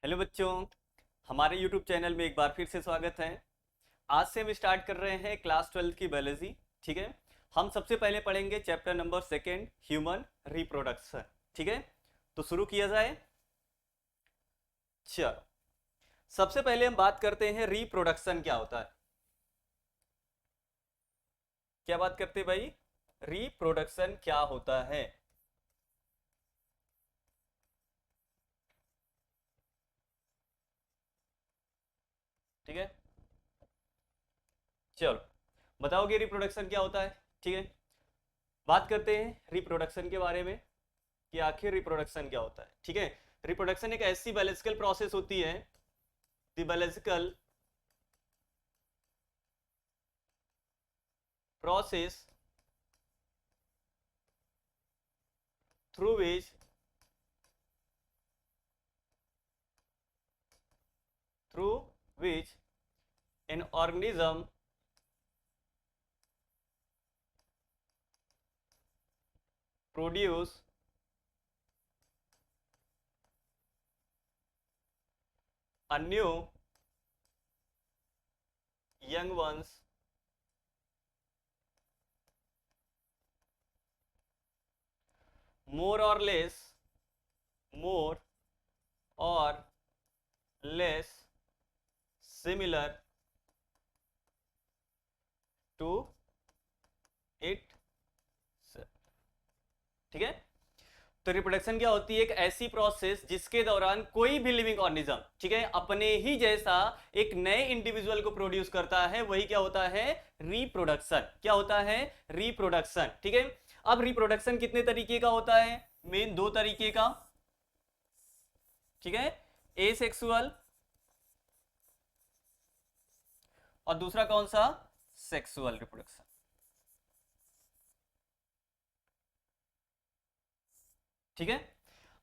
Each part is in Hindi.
हेलो बच्चों, हमारे YouTube चैनल में एक बार फिर से स्वागत है। आज से हम स्टार्ट कर रहे हैं क्लास 12 की बायोलॉजी। ठीक है, हम सबसे पहले पढ़ेंगे chapter number second, human reproduction. ठीक है, तो शुरू किया जाए। चलो, सबसे पहले हम बात करते हैं रिप्रोडक्शन क्या होता है। क्या बात करते हैं भाई? रिप्रोडक्शन क्या होता है। ठीक है, चलो बताओगे रिप्रोडक्शन क्या होता है। ठीक है, बात करते हैं रिप्रोडक्शन के बारे में कि आखिर रिप्रोडक्शन क्या होता है। ठीक है, रिप्रोडक्शन एक ऐसी बायोलॉजिकल प्रोसेस होती है, the biological process through which an organism produce a new young ones more or less more or less similar to it। ठीक है, तो रिप्रोडक्शन क्या होती है? एक ऐसी प्रोसेस जिसके दौरान कोई भी लिविंग ऑर्गेनिज्म, ठीक है, अपने ही जैसा एक नए इंडिविजुअल को प्रोड्यूस करता है, वही क्या होता है? रिप्रोडक्शन। क्या होता है? रिप्रोडक्शन। ठीक है, अब रिप्रोडक्शन कितने तरीके का होता है? मेन दो तरीके का। ठीक है, एसेक्सुअल और दूसरा कौन सा? Sexual reproduction. ठीक है,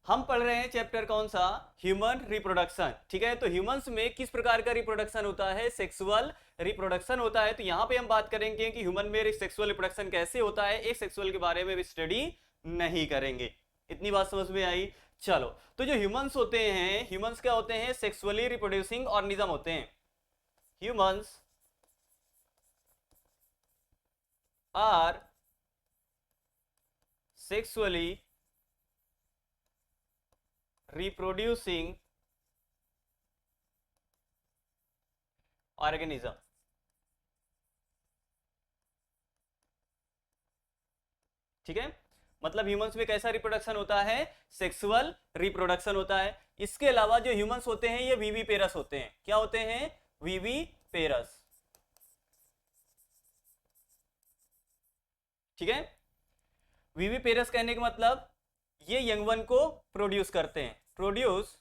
हम पढ़ रहे हैं चैप्टर कौन सा? Human reproduction. ठीक है, तो ह्यूमंस में किस प्रकार का रिप्रोडक्शन होता है? सेक्सुअल रिप्रोडक्शन होता है। तो यहां पे हम बात करेंगे कि ह्यूमन में सेक्सुअल रिप्रोडक्शन कैसे होता है। एक सेक्सुअल के बारे में भी स्टडी नहीं करेंगे। इतनी बात समझ में आई? चलो, तो जो ह्यूमंस होते हैं, ह्यूमंस क्या होते हैं? सेक्सुअली रिप्रोड्यूसिंग ऑर्गेनिज्म होते हैं। Humans are sexually reproducing organism. ठीक है, मतलब ह्यूमंस में कैसा रिप्रोडक्शन होता है? सेक्सुअल रिप्रोडक्शन होता है। इसके अलावा जो ह्यूमंस होते हैं ये वीवी पेरस होते हैं। क्या होते हैं? वीवी पेरस। ठीक है, वीवी पेरस कहने का मतलब ये यंग वन को प्रोड्यूस करते हैं। प्रोड्यूस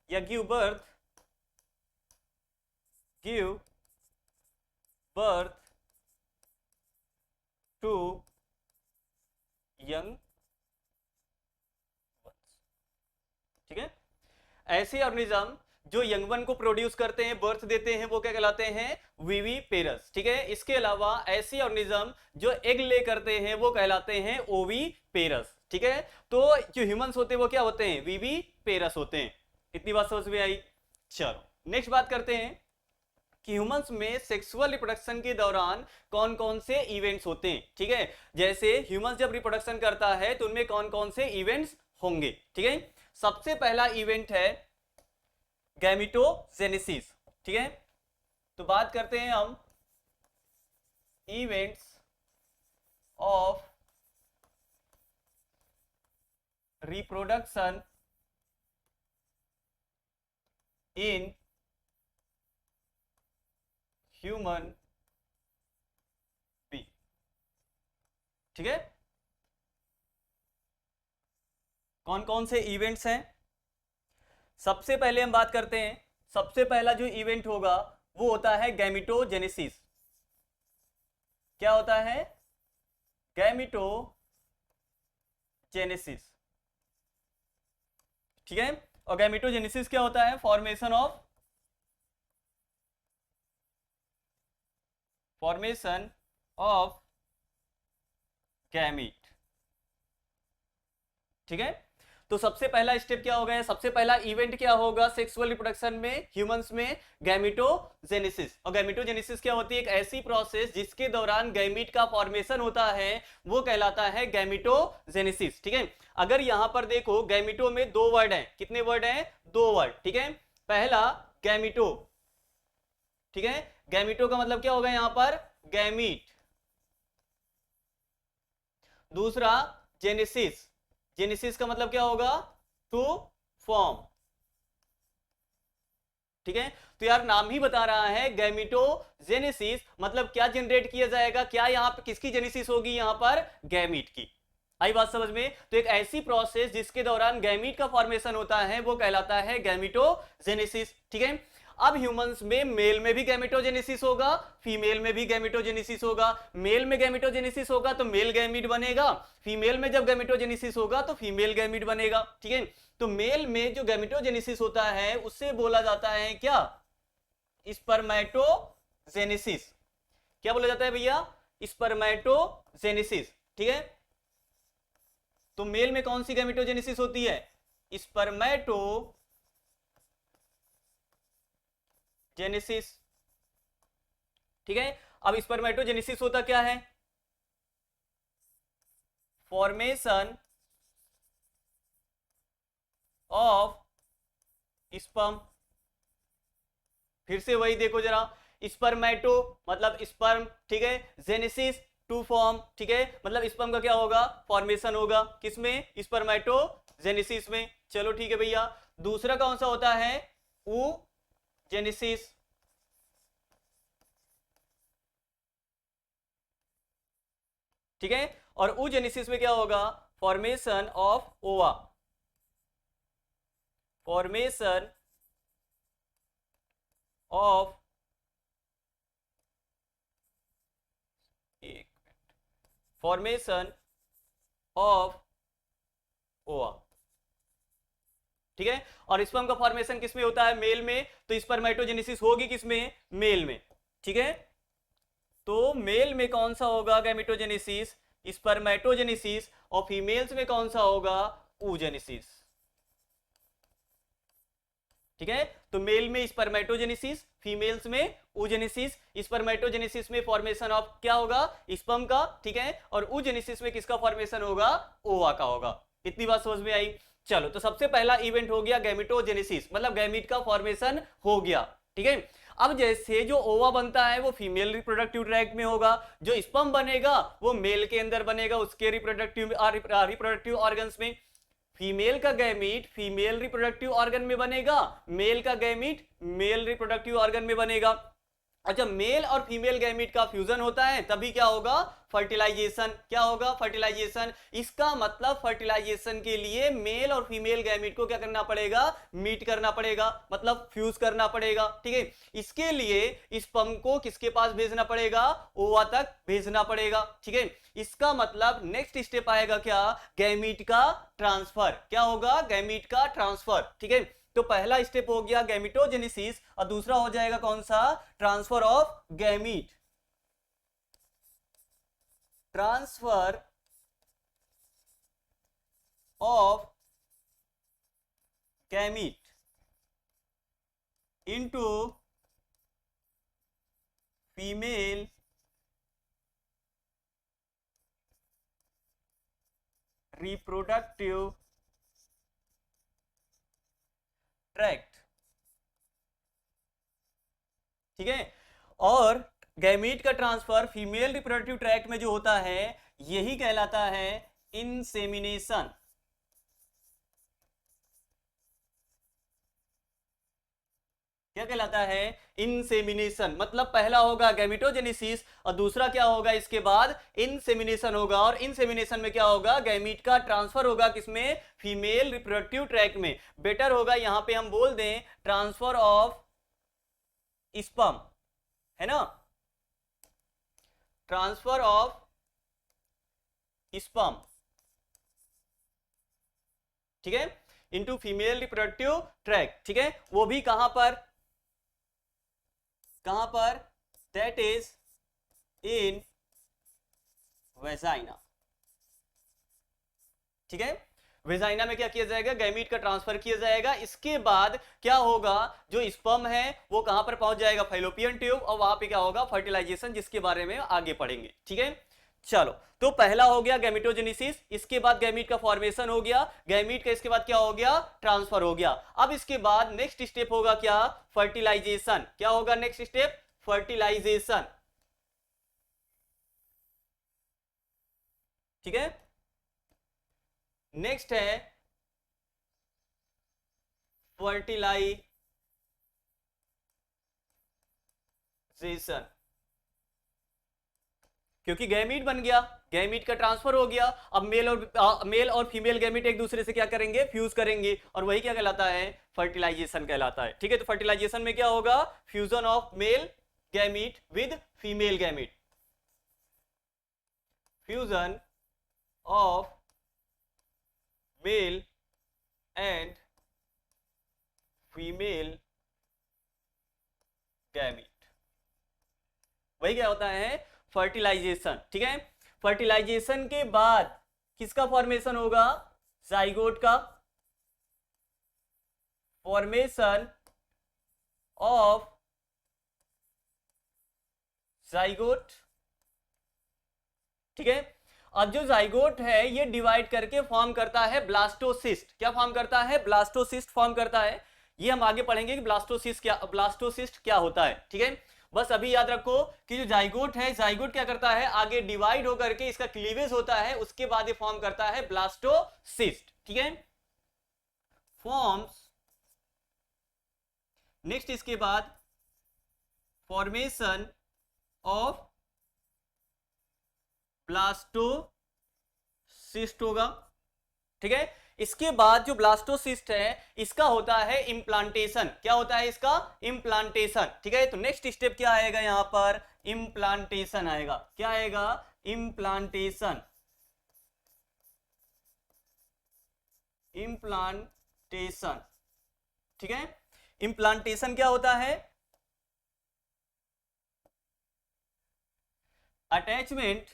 या गिव बर्थ टू यंग। ठीक है, ऐसे ऑर्गेनिज्म जो यंगवन को प्रोड्यूस करते हैं, बर्थ देते हैं, वो क्या कहलाते हैं? वीवी पेरस। ठीक है, इसके अलावा ऐसे ऑर्गेनिज्म जो एग ले करते हैं वो कहलाते हैं ओवी पेरस। ठीक है, तो जो ह्यूमंस होते हैं वो क्या होते हैं? वीवी पेरस होते हैं। इतनी बात समझ में आई? चलो नेक्स्ट बात करते हैं कि ह्यूमंस में सेक्सुअल रिप्रोडक्शन के दौरान कौन कौन से इवेंट्स होते हैं। ठीक है, जैसे ह्यूमंस जब रिप्रोडक्शन करता है तो उनमें कौन कौन से इवेंट्स होंगे। ठीक है, सबसे पहला इवेंट है गैमिटोजेनेसिस। ठीक है, तो बात करते हैं हम events of reproduction in human be. ठीक है, कौन कौन से इवेंट्स हैं? सबसे पहले हम बात करते हैं, सबसे पहला जो इवेंट होगा वो होता है गैमिटोजेनेसिस। क्या होता है? गैमिटोजेनेसिस। ठीक है, और गैमिटोजेनेसिस क्या होता है? Formation of gamete. ठीक है, तो सबसे पहला स्टेप क्या होगा, सबसे पहला इवेंट क्या होगा सेक्सुअल रिप्रोडक्शन में ह्यूमंस में, गैमेटोजेनेसिस। और गैमेटोजेनेसिस क्या होती है, एक ऐसी प्रोसेस जिसके दौरान गैमीट का फॉर्मेशन होता है, वो कहलाता है गैमेटोजेनेसिस। ठीक है, अगर यहां पर देखो गैमेटो में दो वर्ड हैं, कितने वर्ड हैं, दो वर्ड। ठीक है, पहला गैमेटो, ठीक है, गैमेटो का मतलब क्या होगा यहां पर, गैमीट। दूसरा जेनेसिस, जेनेसिस का मतलब क्या होगा, टू फॉर्म। ठीक है, तो यार नाम ही बता रहा है गैमेटोजेनेसिस, मतलब क्या जनरेट किया जाएगा, क्या यहां पर किसकी जेनेसिस होगी, यहां पर गैमीट की। आई बात समझ में? तो एक ऐसी प्रोसेस जिसके दौरान गैमीट का फॉर्मेशन होता है वो कहलाता है गैमेटोजेनेसिस। ठीक है, अब ह्यूमंस में मेल में भी गैमेटोजेनेसिस होगा, फीमेल में भी गैमेटोजेनेसिस होगा। मेल में गैमेटोजेनेसिस होगा तो मेल गैमीट बनेगा, फीमेल में जब गैमेटोजेनेसिस होगा तो फीमेल गैमीट बनेगा। ठीक है, तो मेल में जो गैमेटोजेनेसिस होता है उससे बोला जाता है क्या, स्पर्मेटोजेनेसिस। क्या बोला जाता है भैया, स्पर्मेटोजेनेसिस। ठीक है, तो मेल में कौन सी गैमेटोजेनेसिस होती है, स्पर्मेटोजेनेसिस। ठीक है, अब स्पर्मेटोजेनेसिस होता क्या है, फॉर्मेशन ऑफ स्पर्म। फिर से वही देखो जरा, स्पर्मेटो मतलब स्पर्म, ठीक है, जेनेसिस टू फॉर्म। ठीक है, मतलब स्पर्म का क्या होगा, फॉर्मेशन होगा, किसमें, स्पर्मेटो जेनेसिस में। चलो ठीक है भैया, दूसरा कौन सा होता है, ऊ जेनेसिस। ठीक है, और ऊ जेनेसिस में क्या होगा, फॉर्मेशन ऑफ ओवा, फॉर्मेशन ऑफ, फॉर्मेशन ऑफ ओवा। ठीक है, और स्पर्म का फॉर्मेशन किसमें होता है, मेल में, तो स्पर्मेटोजेनेसिस होगी किसमें, मेल में। ठीक है, तो मेल में कौन सा होगा गैमेटोजेनेसिस, स्पर्मेटोजेनेसिस, और फीमेल्स में कौन सा होगा, oogenesis। ठीक है, तो मेल में स्पर्मेटोजेनेसिस, फीमेल्स में oogenesis। स्पर्मेटोजेनेसिस में फॉर्मेशन ऑफ क्या होगा, स्पर्म का। ठीक है, और oogenesis में किसका फॉर्मेशन होगा, ओवा का होगा। इतनी बात समझ में आई। चलो, तो सबसे पहला इवेंट हो गया गैमेटोजेनेसिस, मतलब गैमीट का फॉर्मेशन हो गया। ठीक है, अब जैसे जो ओवा बनता है वो फीमेल रिप्रोडक्टिव ट्रैक्ट में होगा, जो स्पर्म बनेगा वो मेल के अंदर बनेगा, उसके रिप्रोडक्टिव ऑर्गन्स में। फीमेल का गैमीट फीमेल रिप्रोडक्टिव ऑर्गन में बनेगा, मेल का गैमीट मेल रिप्रोडक्टिव ऑर्गन में बनेगा। और जब मेल और फीमेल गैमीट का फ्यूजन होता है तभी क्या होगा, फर्टिलाइजेशन। क्या होगा, फर्टिलाइजेशन। इसका मतलब फर्टिलाइजेशन के लिए मेल और फीमेल गैमीट को क्या करना पड़ेगा, मीट करना पड़ेगा, मतलब फ्यूज करना पड़ेगा। ठीक है, इसके लिए स्पर्म को किसके पास भेजना पड़ेगा, ओवा तक भेजना पड़ेगा। ठीक है, इसका मतलब नेक्स्ट स्टेप आएगा क्या, गैमीट का ट्रांसफर। क्या होगा, गैमीट का ट्रांसफर। ठीक है, तो पहला स्टेप हो गया गैमेटोजेनेसिस, और दूसरा हो जाएगा कौन सा, transfer of gamete, transfer of gamete into female reproductive tract. ठीक है, और गैमीट का ट्रांसफर फीमेल रिप्रोडक्टिव ट्रैक्ट में जो होता है यही कहलाता है इंसेमिनेशन। क्या कहलाता है, इंसेमिनेशन। मतलब पहला होगा गैमेटोजेनेसिस और दूसरा क्या होगा, इसके बाद इंसेमिनेशन होगा। और इंसेमिनेशन में क्या होगा, गैमीट का ट्रांसफर होगा किसमें, फीमेल रिप्रोडक्टिव ट्रैक्ट में। बेटर होगा यहां पे हम बोल दें ट्रांसफर ऑफ स्पर्म, है ना, ट्रांसफर ऑफ स्पर्म। ठीक है, इनटू फीमेल रिप्रोडक्टिव ट्रैक्ट। ठीक है, वो भी कहां पर, कहां पर, दैट इज इन वेजाइना। ठीक है, वेजाइना में क्या किया जाएगा, गैमीट का ट्रांसफर किया जाएगा। इसके बाद क्या होगा, जो स्पर्म है वो कहां पर पहुंच जाएगा, फैलोपियन ट्यूब, और वहां पे क्या होगा, फर्टिलाइजेशन, जिसके बारे में आगे पढ़ेंगे। ठीक है, चलो, तो पहला हो गया गैमेटोजेनेसिस, इसके बाद गैमीट का फॉर्मेशन हो गया, गैमीट का इसके बाद क्या हो गया, ट्रांसफर हो गया। अब इसके बाद नेक्स्ट स्टेप होगा क्या, फर्टिलाइजेशन। क्या होगा नेक्स्ट स्टेप, फर्टिलाइजेशन। ठीक है, नेक्स्ट है फर्टिलाइजेशन, क्योंकि गैमीट बन गया, गैमीट का ट्रांसफर हो गया। अब मेल और फीमेल गैमीट एक दूसरे से क्या करेंगे, फ्यूज करेंगे, और वही क्या कहलाता है, फर्टिलाइजेशन कहलाता है। ठीक है, तो फर्टिलाइजेशन में क्या होगा, fusion of male gamete with female gamete, fusion of male and female gamete, वही क्या होता है, फर्टिलाइजेशन। ठीक है, फर्टिलाइजेशन के बाद किसका फॉर्मेशन होगा, जाइगोट का, फॉर्मेशन ऑफ जाइगोट। ठीक है, अब जो जाइगोट है ये डिवाइड करके फॉर्म करता है ब्लास्टोसिस्ट। क्या फॉर्म करता है, ब्लास्टोसिस्ट फॉर्म करता है। ये हम आगे पढ़ेंगे कि ब्लास्टोसिस्ट क्या होता है। ठीक है, बस अभी याद रखो कि जो जाइगोट है, जाइगोट क्या करता है, आगे डिवाइड होकर के इसका क्लीवेज होता है, उसके बाद ये फॉर्म करता है ब्लास्टोसिस्ट। ठीक है, फॉर्म्स, नेक्स्ट इसके बाद फॉर्मेशन ऑफ ब्लास्टोसिस्ट होगा। ठीक है, इसके बाद जो ब्लास्टोसिस्ट है इसका होता है इम्प्लांटेशन। क्या होता है इसका, इम्प्लांटेशन। ठीक है, तो नेक्स्ट स्टेप क्या आएगा, यहां पर इम्प्लांटेशन आएगा। क्या आएगा, इम्प्लांटेशन, इम्प्लांटेशन। ठीक है, इम्प्लांटेशन क्या होता है, attachment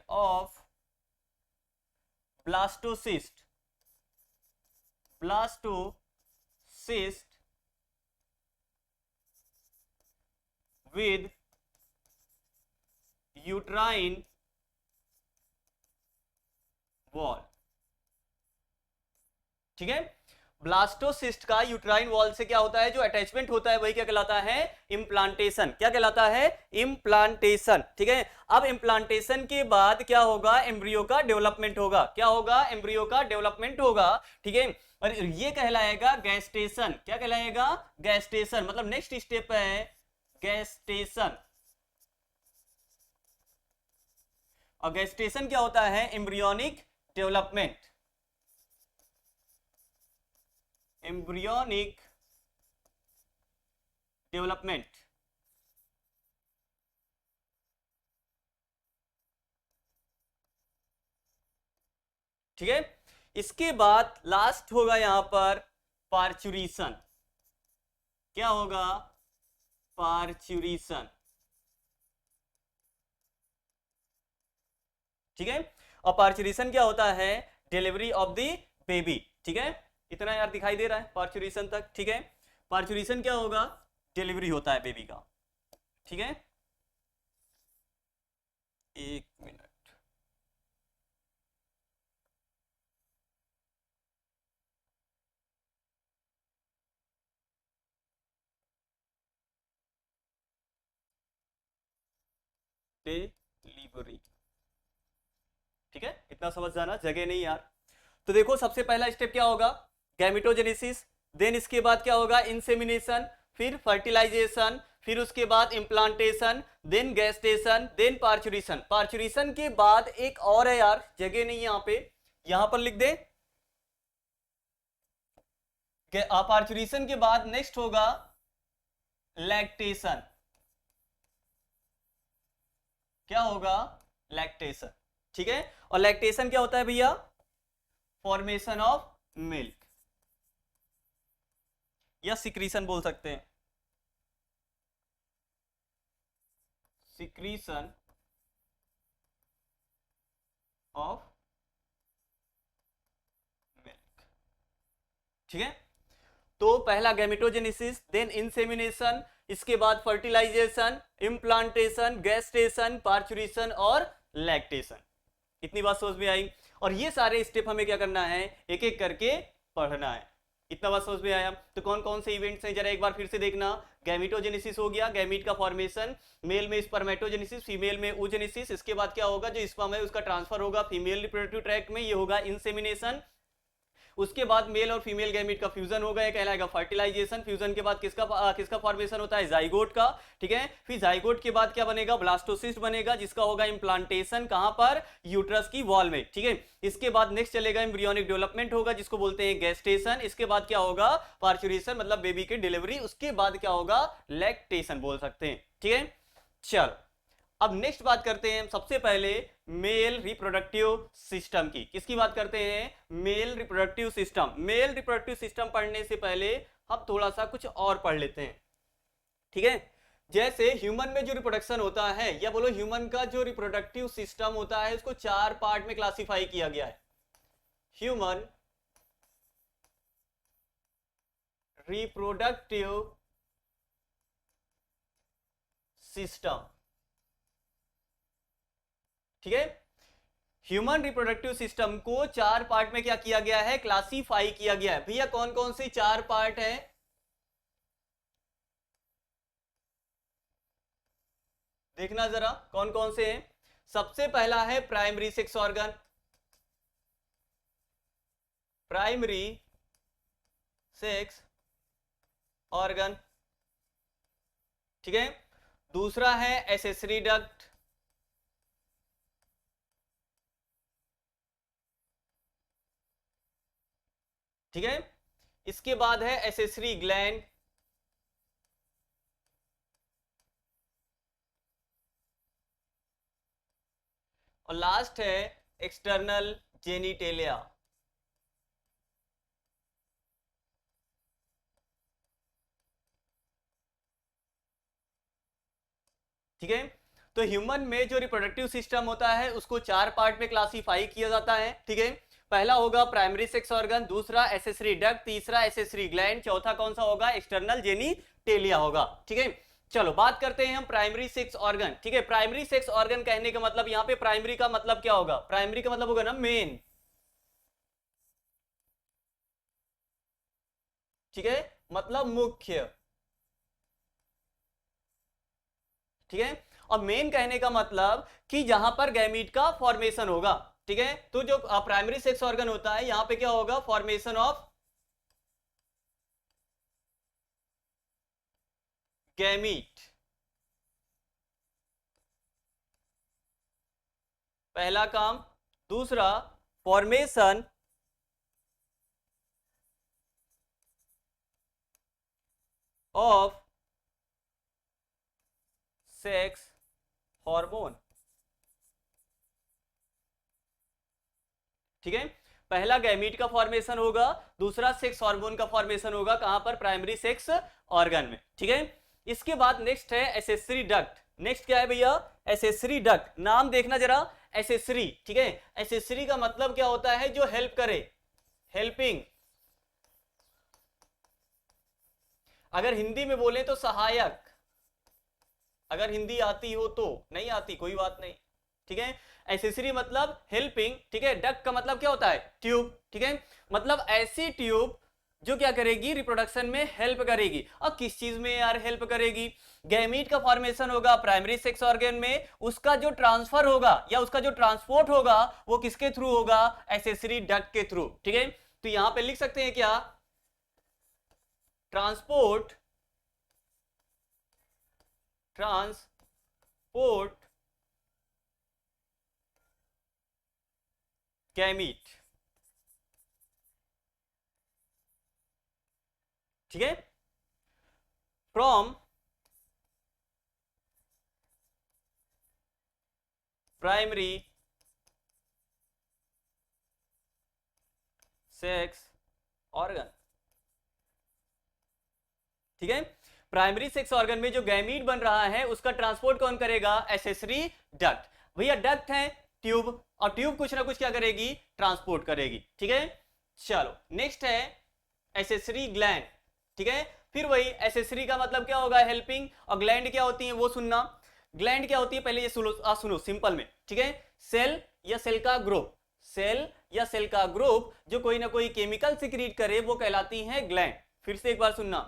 of blastocyst with uterine wall। ठीक है, ब्लास्टोसिस्ट का यूट्राइन वॉल से क्या होता है, जो अटैचमेंट होता है वही क्या कहलाता है, इम्प्लांटेशन। क्या कहलाता है, इम्प्लांटेशन। ठीक है, अब इम्प्लांटेशन के बाद क्या होगा, एम्ब्रियो का डेवलपमेंट होगा। क्या होगा, एम्ब्रियो का डेवलपमेंट होगा। ठीक है, और ये कहलाएगा गैस्टेशन। क्या कहलाएगा, गैस्टेशन, मतलब नेक्स्ट स्टेप है गैस्टेशन। और गैस्टेशन क्या होता है, एम्ब्रियोनिक डेवलपमेंट, एम्ब्रियोनिक डेवलपमेंट। ठीक है, इसके बाद लास्ट होगा यहां पर पार्चुरेशन। क्या होगा, पार्चुरेशन। ठीक है, और पार्चुरेशन क्या होता है, डिलीवरी ऑफ द बेबी। ठीक है, इतना यार दिखाई दे रहा है पार्चुरेशन तक। ठीक है, पार्चुरेशन क्या होगा, डिलीवरी होता है बेबी का। ठीक है, एक मिनट, डिलीवरी। ठीक है, इतना समझ जाना, जगह नहीं यार। तो देखो सबसे पहला स्टेप क्या होगा, गैमेटोजेनेसिस, देन इसके बाद क्या होगा, इंसेमिनेशन, फिर फर्टिलाइजेशन, फिर उसके बाद implantation, then gestation, then parturition. Parturition के बाद एक और है यार, जगह नहीं यहां पे, यहां पर लिख दे। पार्चुरेशन के बाद नेक्स्ट होगा लैक्टेशन। क्या होगा, लैक्टेशन। ठीक है, और लैक्टेशन क्या होता है भैया, फॉर्मेशन ऑफ मिल्क, या सिक्रीशन बोल सकते हैं। Secretion of milk. ठीक है, तो पहला गैमेटोजेनेसिस, देन इंसेमिनेशन, इसके बाद फर्टिलाइजेशन, इम्प्लांटेशन, गैस्टेशन, पार्चुरेशन और लैक्टेशन। इतनी बात समझ में आई? और ये सारे स्टेप हमें क्या करना है, एक एक करके पढ़ना है। इतना बात समझ में आया? तो कौन कौन से इवेंट्स हैं जरा एक बार फिर से देखना। गैमेटोजेनेसिस हो गया, गैमीट का फॉर्मेशन, मेल में स्पर्मेटोजेनेसिस, फीमेल में oogenesis। इसके बाद क्या होगा, जो स्पर्म है उसका ट्रांसफर होगा फीमेल रिप्रोडक्टिव ट्रैक्ट में, ये होगा इंसेमिनेशन। उसके बाद मेल और फीमेल गैमीट का फ्यूजन होगा, ये कहलाएगा फर्टिलाइजेशन। फ्यूजन के बाद किसका फॉर्मेशन होता है, जाइगोट का। ठीक है, फिर जाइगोट के बाद क्या बनेगा, ब्लास्टोसिस्ट बनेगा, जिसका होगा इंप्लांटेशन कहां पर, यूट्रस की वॉल में। ठीक है, इसके बाद नेक्स्ट चलेगा एम्ब्रियोनिक डेवलपमेंट होगा, जिसको बोलते हैं गैस्टेशन। इसके बाद क्या होगा, पार्चुरेशन, मतलब बेबी की डिलीवरी। उसके बाद क्या होगा, लैक्टेशन बोल सकते हैं। ठीक है, चलो अब नेक्स्ट बात करते हैं सबसे पहले मेल रिप्रोडक्टिव सिस्टम की। किसकी बात करते हैं, male reproductive system. Male reproductive system पढ़ने से पहले हम थोड़ा सा कुछ और पढ़ लेते हैं। ठीक है, जैसे ह्यूमन में जो रिप्रोडक्शन होता है, या बोलो ह्यूमन का जो रिप्रोडक्टिव सिस्टम होता है, उसको 4 पार्ट में क्लासिफाई किया गया है। Human reproductive system. ठीक है, ह्यूमन रिप्रोडक्टिव सिस्टम को 4 पार्ट में क्या किया गया है, क्लासिफाई किया गया है। भैया कौन कौन से 4 पार्ट हैं, देखना जरा कौन कौन से हैं। सबसे पहला है primary sex organ, primary sex organ. ठीक है, दूसरा है एसेसरी डक्ट, ठीक है, इसके बाद है एसेसरी ग्लैंड, और लास्ट है एक्सटर्नल जेनिटेलिया। ठीक है, तो ह्यूमन में जो रिप्रोडक्टिव सिस्टम होता है उसको 4 पार्ट में क्लासिफाई किया जाता है। ठीक है, पहला होगा प्राइमरी सेक्स ऑर्गन, दूसरा एसेसरी डक्ट, तीसरा एसेसरी ग्लैंड, चौथा कौन सा होगा, एक्सटर्नल जेनिटेलिया होगा। ठीक है, चलो बात करते हैं हम प्राइमरी सेक्स ऑर्गन। ठीक है, प्राइमरी सेक्स ऑर्गन कहने का मतलब, यहां पे प्राइमरी का मतलब क्या होगा, प्राइमरी का मतलब होगा ना मेन। ठीक है, मतलब मुख्य। ठीक है, और मेन कहने का मतलब कि जहां पर गैमीट का फॉर्मेशन होगा। ठीक है, तो जो प्राइमरी सेक्स ऑर्गन होता है, यहां पे क्या होगा, फॉर्मेशन ऑफ गैमीट, पहला काम। दूसरा, फॉर्मेशन ऑफ सेक्स हार्मोन। ठीक है, पहला गैमीट का फॉर्मेशन होगा, दूसरा सेक्स हार्मोन का फॉर्मेशन होगा, कहां पर, प्राइमरी सेक्स ऑर्गन में। ठीक है, इसके बाद नेक्स्ट है एसेसरी डक्ट। नेक्स्ट क्या है भैया, एसेसरी डक्ट। नाम देखना जरा, एसेसरी। ठीक है, एसेसरी का मतलब क्या होता है, जो हेल्प करे, हेल्पिंग। अगर हिंदी में बोले तो सहायक, अगर हिंदी आती हो तो, नहीं आती कोई बात नहीं। ठीक है, एसेसरी मतलब हेल्पिंग। ठीक है, डक्ट का मतलब क्या होता है, ट्यूब। ठीक है, मतलब ऐसी ट्यूब जो क्या करेगी, रिप्रोडक्शन में हेल्प करेगी। और किस चीज में यार हेल्प करेगी, गैमीट का फॉर्मेशन होगा प्राइमरी सेक्स ऑर्गन में, उसका जो ट्रांसफर होगा या उसका जो ट्रांसपोर्ट होगा वो किसके थ्रू होगा, एसेसरी डक्ट के थ्रू। ठीक है, तो यहां पे लिख सकते हैं क्या, ट्रांसपोर्ट, ट्रांसपोर्ट गैमीट। ठीक है, फ्रॉम प्राइमरी सेक्स ऑर्गन। ठीक है, प्राइमरी सेक्स ऑर्गन में जो गैमीट बन रहा है उसका ट्रांसपोर्ट कौन करेगा? Accessory duct. भैया डक्ट है ट्यूब, और ट्यूब कुछ ना कुछ क्या करेगी? ट्रांसपोर्ट करेगी। ठीक है, चलो नेक्स्ट है एसेसरी ग्लैंड। ठीक है, फिर वही एसेसरी का मतलब क्या होगा? हेल्पिंग। और ग्लैंड क्या होती है वो सुनना। ग्लैंड क्या होती है पहले ये सुनो सिंपल में। ठीक है, सेल या सेल का ग्रुप, सेल या सेल का ग्रुप जो कोई ना कोई केमिकल सिक्रीट करे वो कहलाती है ग्लैंड। फिर से एक बार सुनना,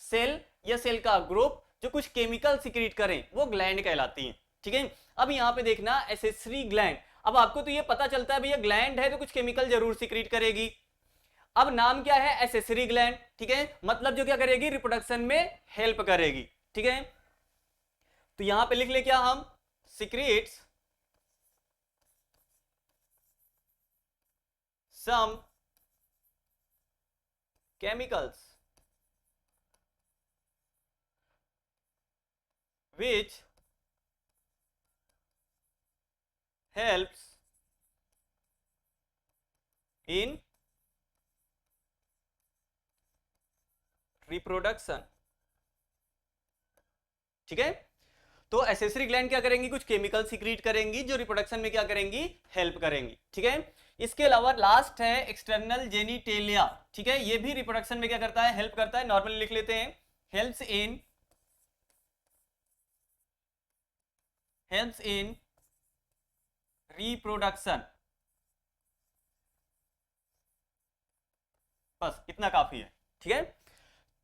सेल या सेल का ग्रुप जो कुछ केमिकल सिक्रीट करें वो ग्लैंड कहलाती है। ठीक है, अब यहां पे देखना एसेसरी ग्लैंड। अब आपको तो ये पता चलता है भैया ग्लैंड है तो कुछ केमिकल जरूर सिक्रीट करेगी। अब नाम क्या है? Accessory gland. ठीक है, मतलब जो क्या करेगी? रिप्रोडक्शन में हेल्प करेगी। ठीक है, तो यहां पे लिख ले क्या हम? Secretes some chemicals which helps in reproduction। ठीक है, तो एसेसरी ग्लैंड क्या करेंगी? कुछ केमिकल सिक्रीट करेंगी जो रिप्रोडक्शन में क्या करेंगी? हेल्प करेंगी। ठीक है, इसके अलावा लास्ट है एक्सटर्नल जेनिटेलिया। ठीक है, ये भी रिप्रोडक्शन में क्या करता है? हेल्प करता है। नॉर्मली लिख लेते हैं हेल्प्स इन रिप्रोडक्शन। बस इतना काफी है। ठीक है,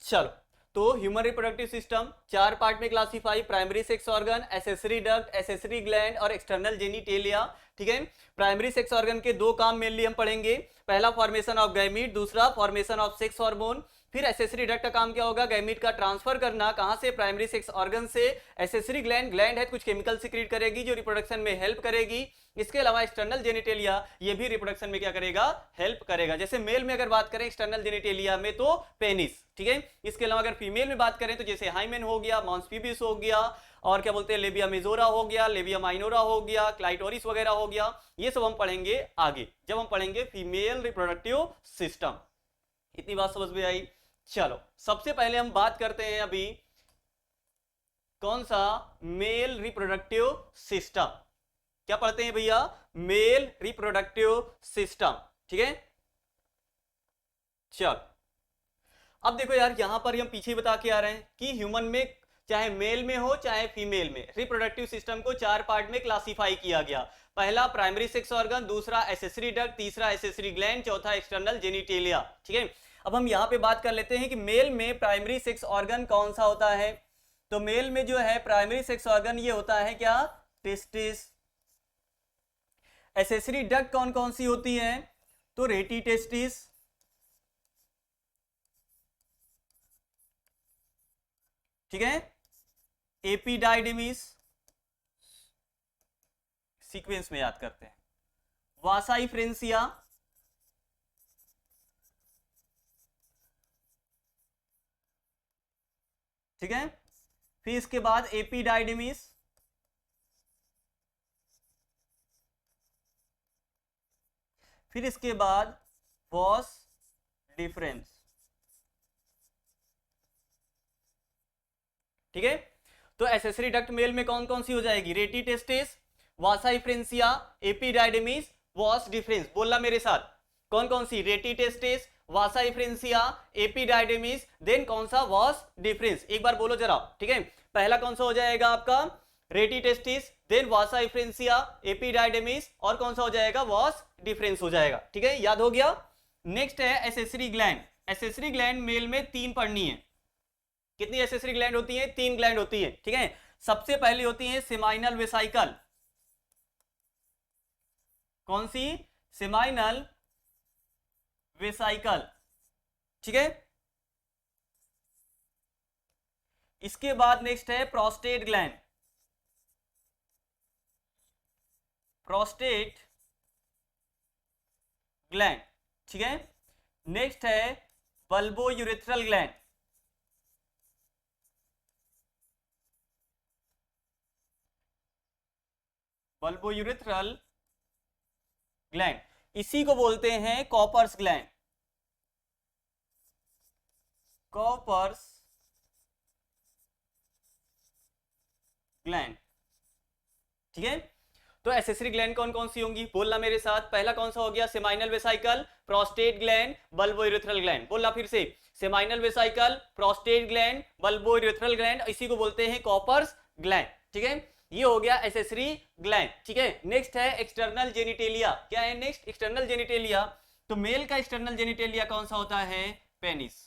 चलो तो ह्यूमन रिप्रोडक्टिव सिस्टम 4 पार्ट में classify: primary sex organ, accessory duct, accessory gland और एक्सटर्नल जेनिटेलिया। ठीक है, प्राइमरी सेक्स ऑर्गन के 2 काम मेनली हम पढ़ेंगे। पहला फॉर्मेशन ऑफ गैमीट, दूसरा फॉर्मेशन ऑफ सेक्स हार्मोन। फिर एसेसरी डक्ट का काम क्या होगा? गैमीट का ट्रांसफर करना, कहां से? प्राइमरी सेक्स ऑर्गन से। एसेसरी ग्लैंड, ग्लैंड है कुछ केमिकल सिक्रीट करेगी जो रिप्रोडक्शन में हेल्प करेगी। इसके अलावा एक्सटर्नल जेनिटेलिया, ये भी रिप्रोडक्शन में क्या करेगा? हेल्प करेगा। जैसे मेल में अगर बात करें एक्सटर्नल जेनिटेलिया में तो पेनिस। ठीक है, इसके अलावा अगर फीमेल में बात करें तो जैसे हाइमेन हो गया, मॉन्स पीबिस हो गया, और क्या बोलते हैं लेबिया मेजोरा हो गया, लेबिया माइनोरा हो गया, क्लाइटोरिस वगैरह हो गया। ये सब हम पढ़ेंगे आगे जब हम पढ़ेंगे फीमेल रिप्रोडक्टिव सिस्टम। इतनी बात समझ में आई? चलो सबसे पहले हम बात करते हैं अभी कौन सा? Male reproductive system. क्या पढ़ते हैं भैया? Male reproductive system. ठीक है, चल अब देखो यार, यहां पर हम पीछे बता के आ रहे हैं कि ह्यूमन में चाहे मेल में हो चाहे फीमेल में रिप्रोडक्टिव सिस्टम को 4 पार्ट में क्लासिफाई किया गया। पहला प्राइमरी सेक्स ऑर्गन, दूसरा एसेसरी डक्ट, तीसरा एसेसरी ग्लैंड, चौथा एक्सटर्नल जेनिटेलिया। ठीक है, अब हम यहां पे बात कर लेते हैं कि मेल में प्राइमरी सेक्स ऑर्गन कौन सा होता है। तो मेल में जो है प्राइमरी सेक्स ऑर्गन ये होता है क्या? टेस्टिस। एसेसरी डक्ट कौन कौन सी होती है? तो रेटी टेस्टिस, ठीक है, एपिडाइडिमिस, सीक्वेंस में याद करते हैं, वासाई फ्रेंसिया, ठीक है, फिर इसके बाद एपिडाइडिमिस, फिर इसके बाद वॉस डिफरेंस। ठीक है, तो एसेसरी डक्ट मेल में कौन कौन सी हो जाएगी? रेटी टेस्टिस, वासाई फ्रेंसिया, एपिडाइडिमिस, वॉस डिफरेंस। बोलना मेरे साथ, कौन कौन सी? रेटी टेस्टिस, वासाई फ्रेंसिया, एपिडाइडिमिस, देन कौन सा? Was difference. एक बार बोलो जरा। ठीक है, पहला कौन सा हो जाएगा आपका? रेटी टेस्टिस, देन वासाई फ्रेंसिया, एपिडाइडिमिस, और कौन सा हो जाएगा? वॉस डिफरेंस हो जाएगा। ठीक है, याद हो गया? नेक्स्ट है accessory gland. Accessory gland male में 3 पढ़नी है। कितनी एसेसरी ग्लैंड होती है? 3 ग्लैंड होती है। ठीक है, सबसे पहली होती है सेमाइनल वेसाइकल। कौन सी? Seminal vesicle. ठीक है, इसके बाद नेक्स्ट है प्रोस्टेट ग्लैंड। प्रोस्टेट ग्लैंड, ठीक है, नेक्स्ट है बल्बोयूरेथ्रल ग्लैंड। बल्बोयूरेथ्रल ग्लैंड, इसी को बोलते हैं कॉपर्स ग्लैंड। कॉपर्स ग्लैंड, ठीक है। तो एसेसरी ग्लैंड कौन कौन सी होंगी, बोलना मेरे साथ। पहला कौन सा हो गया, seminal vesicle, prostate gland, bulbourethral gland. बोलना फिर से, seminal vesicle, prostate gland, bulbourethral gland, इसी को बोलते हैं कॉपर्स ग्लैंड, ठीक है। ये हो गया एसेसरी ग्लैंड, ठीक है। नेक्स्ट है एक्सटर्नल जेनिटेलिया। क्या है नेक्स्ट, एक्सटर्नल जेनिटेलिया। तो मेल का एक्सटर्नल जेनिटेलिया कौन सा होता है, पेनिस,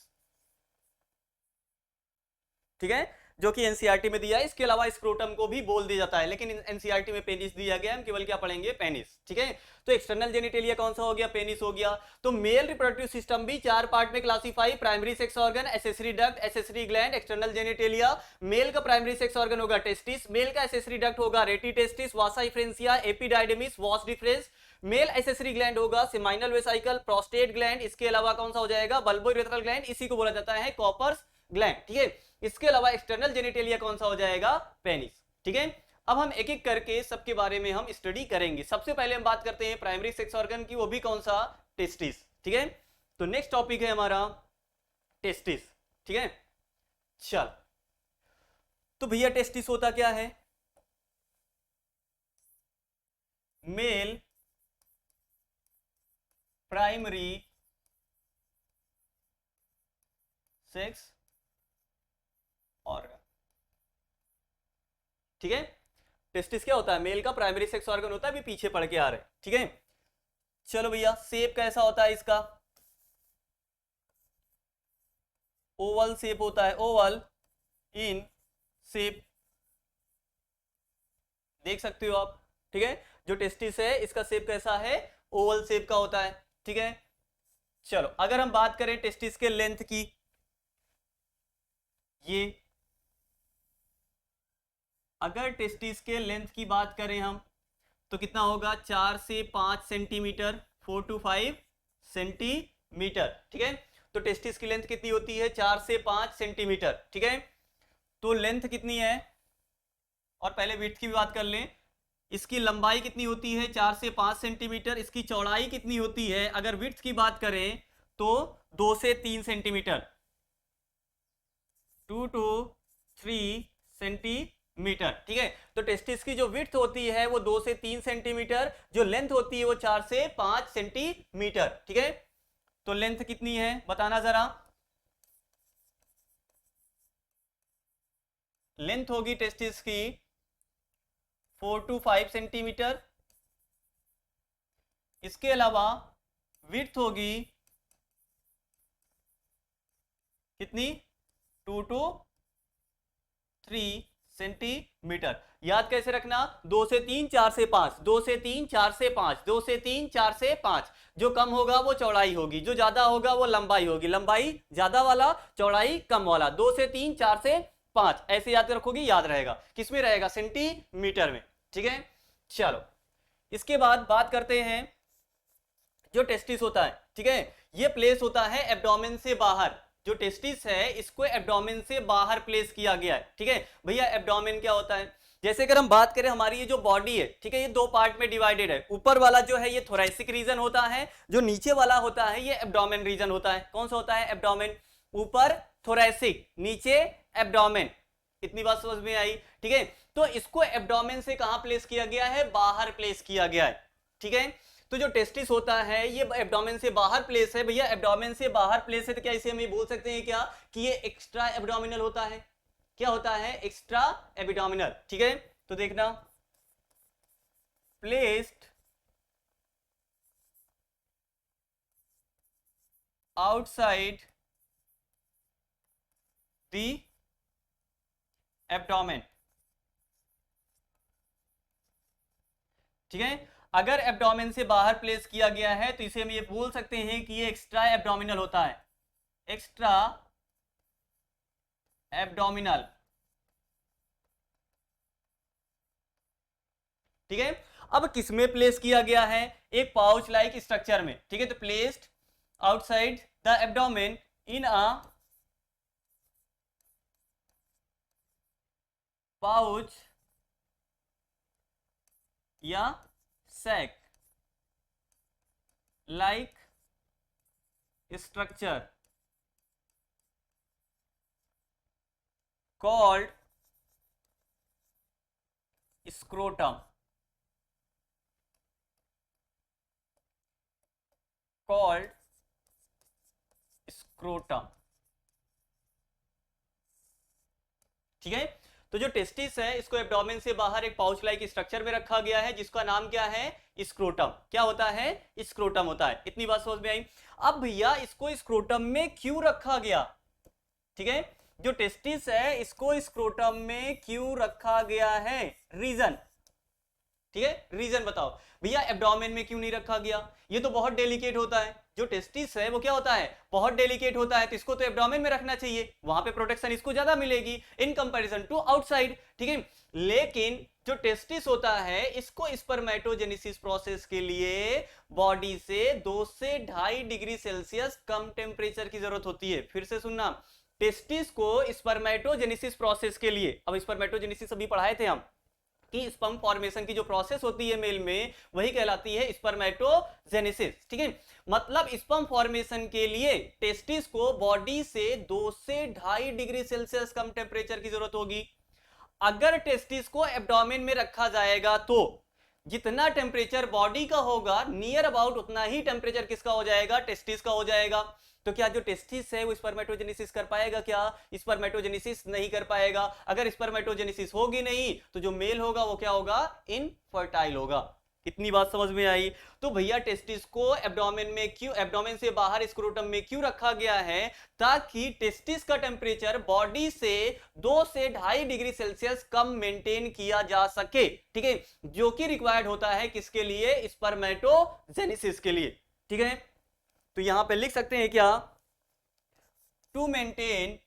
ठीक है, जो कि एनसीईआरटी में दिया है। इसके अलावा स्क्रोटम को भी बोल दिया जाता है, लेकिन एनसीईआरटी में पेनिस दिया गया, हम केवल क्या पढ़ेंगे, पेनिस, ठीक है। तो एक्सटर्नल जेनिटेलिया कौन सा हो गया, पेनिस हो गया। तो मेल रिप्रोडक्टिव सिस्टम भी 4 पार्ट में classify, primary sex organ, accessory duct, accessory gland, external genitalia. Male का प्राइमरी सेक्स ऑर्गन होगा टेस्टिस, मेल का एसेसरी डक्ट होगा rete testis, vasa efferentia, epididymis, vas deferens. Male accessory gland होगा सेमाइनल वेसाइकल, प्रोस्टेट ग्लैंड। इसके अलावा कौन सा हो जाएगा, बल्बोइरेथ्रल ग्लैंड, इसी को बोला जाता है कॉपर्स ग्लैंड, ठीक है। इसके अलावा एक्सटर्नल जेनिटेलिया कौन सा हो जाएगा, पेनिस, ठीक है। अब हम एक एक करके सबके बारे में हम स्टडी करेंगे। सबसे पहले हम बात करते हैं प्राइमरी सेक्स ऑर्गन की, वो भी कौन सा, टेस्टिस, ठीक है। तो नेक्स्ट टॉपिक है हमारा टेस्टिस, ठीक है। चल, तो भैया टेस्टिस होता क्या है, मेल प्राइमरी सेक्स ऑर्गन, ठीक है। टेस्टिस क्या होता है, मेल का प्राइमरी सेक्स ऑर्गन होता है, अभी पीछे पढ़ के आ रहे हैं, ठीक है। चलो भैया, शेप कैसा होता है इसका, ओवल शेप होता है, ओवल इन शेप, देख सकते हो आप, ठीक है। जो टेस्टिस है इसका शेप कैसा है, ओवल शेप का होता है, ठीक है। चलो, अगर हम बात करें टेस्टिस के लेंथ की, ये अगर टेस्टिस के लेंथ की बात करें हम, तो कितना होगा, 4 से 5 सेंटीमीटर, 4 to 5 सेंटीमीटर, ठीक है। तो टेस्टिस की लेंथ कितनी होती है, 4 से 5 सेंटीमीटर, ठीक है। तो लेंथ कितनी है, और पहले विड्थ की भी बात कर लें, इसकी लंबाई कितनी होती है, 4 से 5 सेंटीमीटर। इसकी चौड़ाई कितनी होती है, अगर विड्थ की बात करें तो 2 से 3 सेंटीमीटर, 2 to 3 सेंटीमीटर, ठीक है। तो टेस्टिस की जो विड्थ होती है वो 2 से 3 सेंटीमीटर, जो लेंथ होती है वो 4 से 5 सेंटीमीटर, ठीक है। तो लेंथ कितनी है बताना जरा, लेंथ होगी टेस्टिस की 4 to 5 सेंटीमीटर। इसके अलावा विड्थ होगी कितनी, 2 to 3 सेंटीमीटर। याद कैसे रखना, 2 से 3 4 से 5, 2 से 3 4 से 5, 2 से 3 4 से 5। जो कम होगा वो चौड़ाई होगी, जो ज्यादा होगा वो लंबाई होगी, लंबाई ज्यादा वाला, चौड़ाई कम वाला। 2 से 3 4 से 5 ऐसे याद रखोगी, याद रहेगा, किसमें रहेगा, सेंटीमीटर में, ठीक है। चलो, इसके बाद बात करते हैं जो टेस्टिस होता है, ठीक है, ये प्लेस होता है एब्डोमेन से बाहर। जो टेस्टिस है इसको एब्डोमेन से बाहर प्लेस किया गया है, ठीक है। भैया एब्डोमेन क्या होता है, जैसे अगर हम बात करें हमारी ये जो बॉडी है, ठीक है, ये 2 पार्ट में डिवाइडेड है। ऊपर वाला जो है ये थोरैसिक रीजन होता है, जो नीचे वाला होता है ये एब्डोमेन रीजन होता है। कौन सा होता है, एब्डोमेन, ऊपर थोरैसिक, नीचे एब्डोमेन। इतनी बात समझ में आई, ठीक है। तो इसको एब्डोमेन से कहां प्लेस किया गया है, बाहर प्लेस किया गया है, ठीक है। तो जो टेस्टिस होता है ये एब्डोमेन से बाहर प्लेस है। भैया एब्डोमेन से बाहर प्लेस है तो क्या इसे हम ये बोल सकते हैं क्या कि ये एक्स्ट्रा एब्डोमिनल होता है, क्या होता है, एक्स्ट्रा एब्डोमिनल, ठीक है। तो देखना, प्लेस्ड आउटसाइड द एब्डोमेन, ठीक है। अगर एब्डोमेन से बाहर प्लेस किया गया है तो इसे हम ये बोल सकते हैं कि ये एक्स्ट्रा एब्डोमिनल होता है, एक्स्ट्रा एब्डोमिनल, ठीक है। अब किसमें प्लेस किया गया है, एक पाउच लाइक स्ट्रक्चर में, ठीक है। तो placed outside the abdomen in a pouch या sac like structure called scrotum called scrotum. ठीक है, तो जो टेस्टिस है इसको एब्डोमेन से बाहर एक पाउच लाइक स्ट्रक्चर में रखा गया है जिसका नाम क्या है, स्क्रोटम। क्या होता है, स्क्रोटम होता है। इतनी बात समझ में आई। अब भैया इसको स्क्रोटम में क्यों रखा गया, ठीक है, जो टेस्टिस है इसको स्क्रोटम में क्यों रखा गया है, रीजन, ठीक है, रीजन बताओ भैया। एब्डोमेन में क्यों नहीं रखा गया, ये तो बहुत डेलिकेट होता है। जो टेस्टिस है वो क्या होता है, बहुत डेलिकेट होता है, तो इसको तो एब्डोमेन में रखना चाहिए, वहां पे प्रोटेक्शन इसको ज्यादा मिलेगी इन कंपैरिजन टू आउटसाइड। ठीक है, लेकिन जो टेस्टिस होता है इसको स्पर्मेटोजेनेसिस प्रोसेस के लिए बॉडी से 2 से 2.5 डिग्री सेल्सियस कम टेम्परेचर की जरूरत होती है। फिर से सुनना, टेस्टिस को स्पर्मेटोजेनेसिस प्रोसेस के लिए, अब स्पर्मेटोजेनेसिस अभी पढ़ाए थे हम कि स्पर्म फॉर्मेशन की जो प्रोसेस होती है मेल में वही कहलाती है स्पर्मेटोजेनेसिस। ठीक है, मतलब स्पर्म फॉर्मेशन के लिए टेस्टिस को बॉडी से 2 से 2.5 डिग्री सेल्सियस कम टेम्परेचर की जरूरत होगी। अगर टेस्टिस को एब्डोमेन में रखा जाएगा तो जितना टेम्परेचर बॉडी का होगा नियर अबाउट उतना ही टेम्परेचर किसका हो जाएगा, टेस्टिस का हो जाएगा। तो क्या जो टेस्टिस है वो स्पर्मेटोजेनेसिस कर पाएगा, क्या स्पर्मेटोजेनेसिस नहीं कर पाएगा। अगर स्पर्मेटोजेनेसिस होगी नहीं तो जो मेल होगा वो क्या होगा, इनफर्टाइल होगा। इतनी बात समझ में आई। तो भैया टेस्टिस को एब्डोमेन में क्यों, एब्डोमेन से बाहर स्क्रोटम में क्यों रखा गया है, ताकि टेस्टिस का टेम्परेचर बॉडी से 2 से 2.5 डिग्री सेल्सियस कम मेंटेन किया जा सके। ठीक है, जो कि रिक्वायर्ड होता है किसके लिए, स्पर्मेटोजेनेसिस के लिए। ठीक है, तो यहां पे लिख सकते हैं क्या, to maintain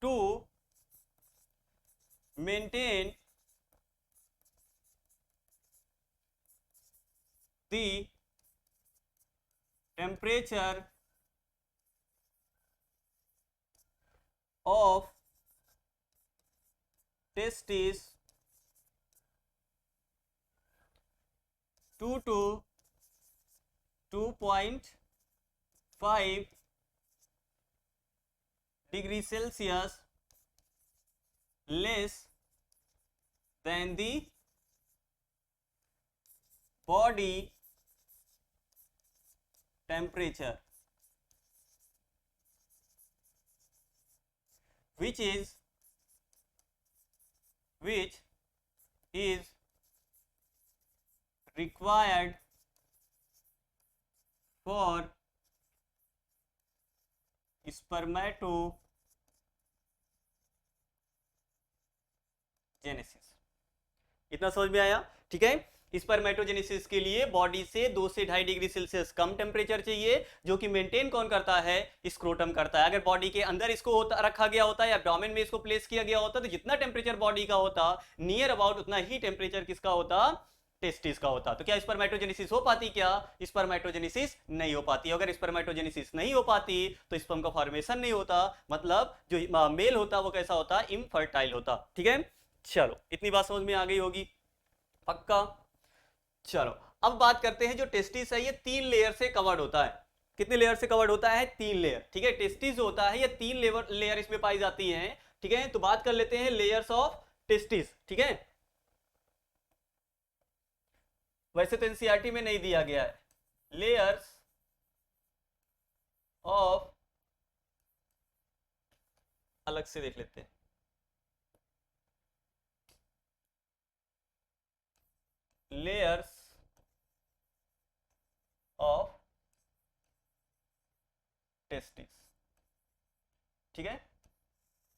to maintain the temperature of testis 2 to 2.5 degree Celsius less than the body temperature, which is required for spermatogenesis। इतना समझ में आया। ठीक है, स्पर्मेटोजेनेसिस के लिए बॉडी से 2 से 2.5 डिग्री सेल्सियस कम टेम्परेचर चाहिए, जो कि मेंटेन कौन करता है, स्क्रोटम करता है। अगर बॉडी के अंदर इसको रखा गया होता है या एब्डोमेन में इसको प्लेस किया गया होता तो जितना टेम्परेचर बॉडी का होता नियर अबाउट उतना ही टेम्परेचर किसका होता, टेस्टिस का होता। तो क्या स्पर्मेटोजेनेसिस हो पाती, क्या स्पर्मेटोजेनेसिस नहीं हो पाती। अगर स्पर्मेटोजेनेसिस नहीं हो पाती तो स्पर्म का फॉर्मेशन नहीं होता, मतलब जो मेल होता वो कैसा होता, इनफर्टाइल होता। ठीक है, चलो इतनी बात समझ में आ गई होगी पक्का। चलो अब बात करते हैं, जो टेस्टिस है ये 3 लेयर से कवर्ड होता है। कितने लेयर से कवर्ड होता है, 3 लेयर। ठीक है, टेस्टिस जो होता है ये 3 लेयर इसमें पाई जाती हैं। ठीक है, तो बात कर लेते हैं लेयर्स ऑफ टेस्टिस। ठीक है, वैसे तो एनसीईआरटी में नहीं दिया गया है, लेयर्स ऑफ, अलग से देख लेते हैं। Layers of testis. ठीक है,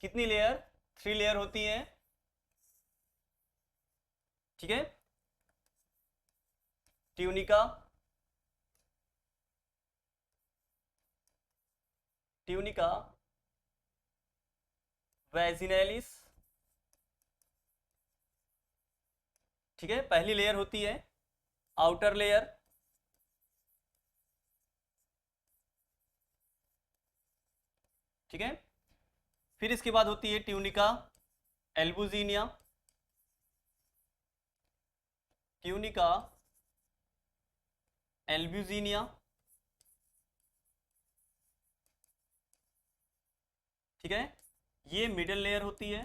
कितनी लेयर, 3 लेयर होती हैं। ठीक है, ट्यूनिका, ट्यूनिका वैजिनैलिस। ठीक है, पहली लेयर होती है आउटर लेयर। ठीक है, फिर इसके बाद होती है ट्यूनिका एल्बुजिनिया, ट्यूनिका एल्ब्यूजिनिया। ठीक है, ये मिडिल लेयर होती है,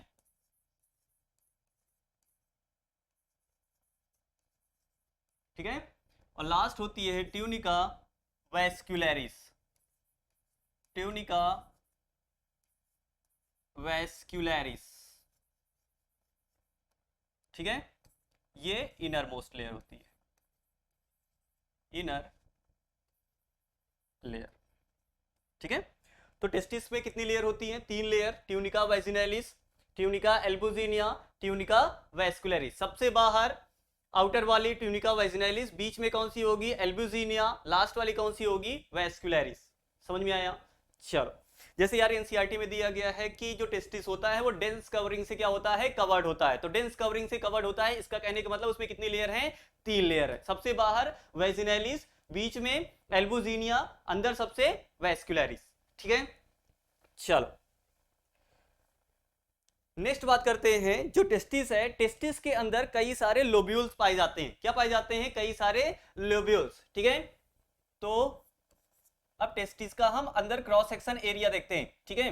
ठीक है, और लास्ट होती है ट्यूनिका वैस्कुलरिस, ट्यूनिका वैस्कुलरिस, ठीक है, ये इनर मोस्ट लेयर होती है, इनर लेयर, ठीक है। तो टेस्टिस में कितनी लेयर होती हैं? 3 layer, tunica vaginalis, tunica albuginea, tunica vascularis. सबसे बाहर आउटर वाली ट्यूनिका वैजिनैलिस, बीच में कौन सी होगी? एल्बुजिनिया, लास्ट वाली कौन सी होगी? वैस्कुलरिस। समझ में आया? चलो, जैसे यार एनसीईआरटी में दिया गया है कि जो टेस्टिस होता है वो डेंस कवरिंग से क्या होता है? कवर्ड होता है। तो डेंस कवरिंग से कवर्ड होता है, इसका कहने का मतलब उसमें कितनी लेयर है? 3 लेयर है। सबसे बाहर वैजिनैलिस, बीच में एल्बुजिनिया, अंदर सबसे वैस्कुलरिस, ठीक है। चलो नेक्स्ट बात करते हैं, जो टेस्टिस है, टेस्टिस के अंदर कई सारे लोब्यूल्स पाए जाते हैं। क्या पाए जाते हैं? कई सारे लोब्यूल्स, ठीक है। तो अब टेस्टिस का हम अंदर क्रॉस सेक्शन एरिया देखते हैं, ठीक है।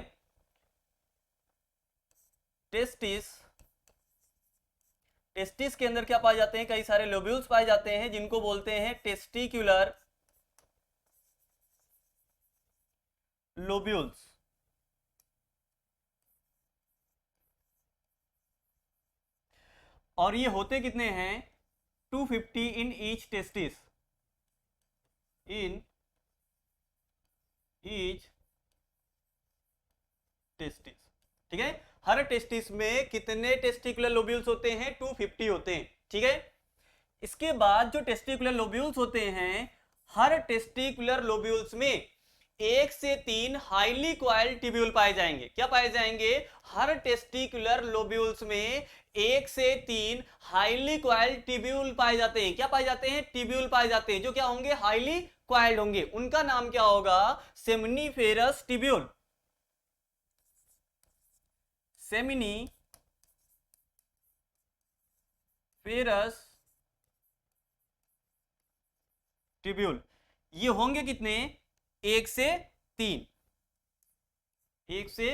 टेस्टिस के अंदर क्या पाए जाते हैं? कई सारे लोब्यूल्स पाए जाते हैं, जिनको बोलते हैं टेस्टिकुलर लोब्यूल्स। और ये होते कितने हैं? 250 in each testis, in each testis, ठीक है। हर टेस्टिस में कितने टेस्टिकुलर लोब्यूल्स होते हैं? 250 होते हैं, ठीक है। इसके बाद जो टेस्टिकुलर लोब्यूल्स होते हैं, हर टेस्टिकुलर लोब्यूल्स में 1 से 3 हाईली क्वाइल्ड ट्यूब्यूल पाए जाएंगे। क्या पाए जाएंगे? हर टेस्टिकुलर लोब्यूल्स में 1 से 3 हाईली क्वाइल्ड ट्यूब्यूल पाए जाते हैं। क्या पाए जाते हैं? ट्यूब्यूल पाए जाते हैं, जो क्या होंगे? हाईली क्वाइल्ड होंगे। उनका नाम क्या होगा? Seminiferous tubule, seminiferous tubule. ये होंगे कितने? 1 से 3, 1 से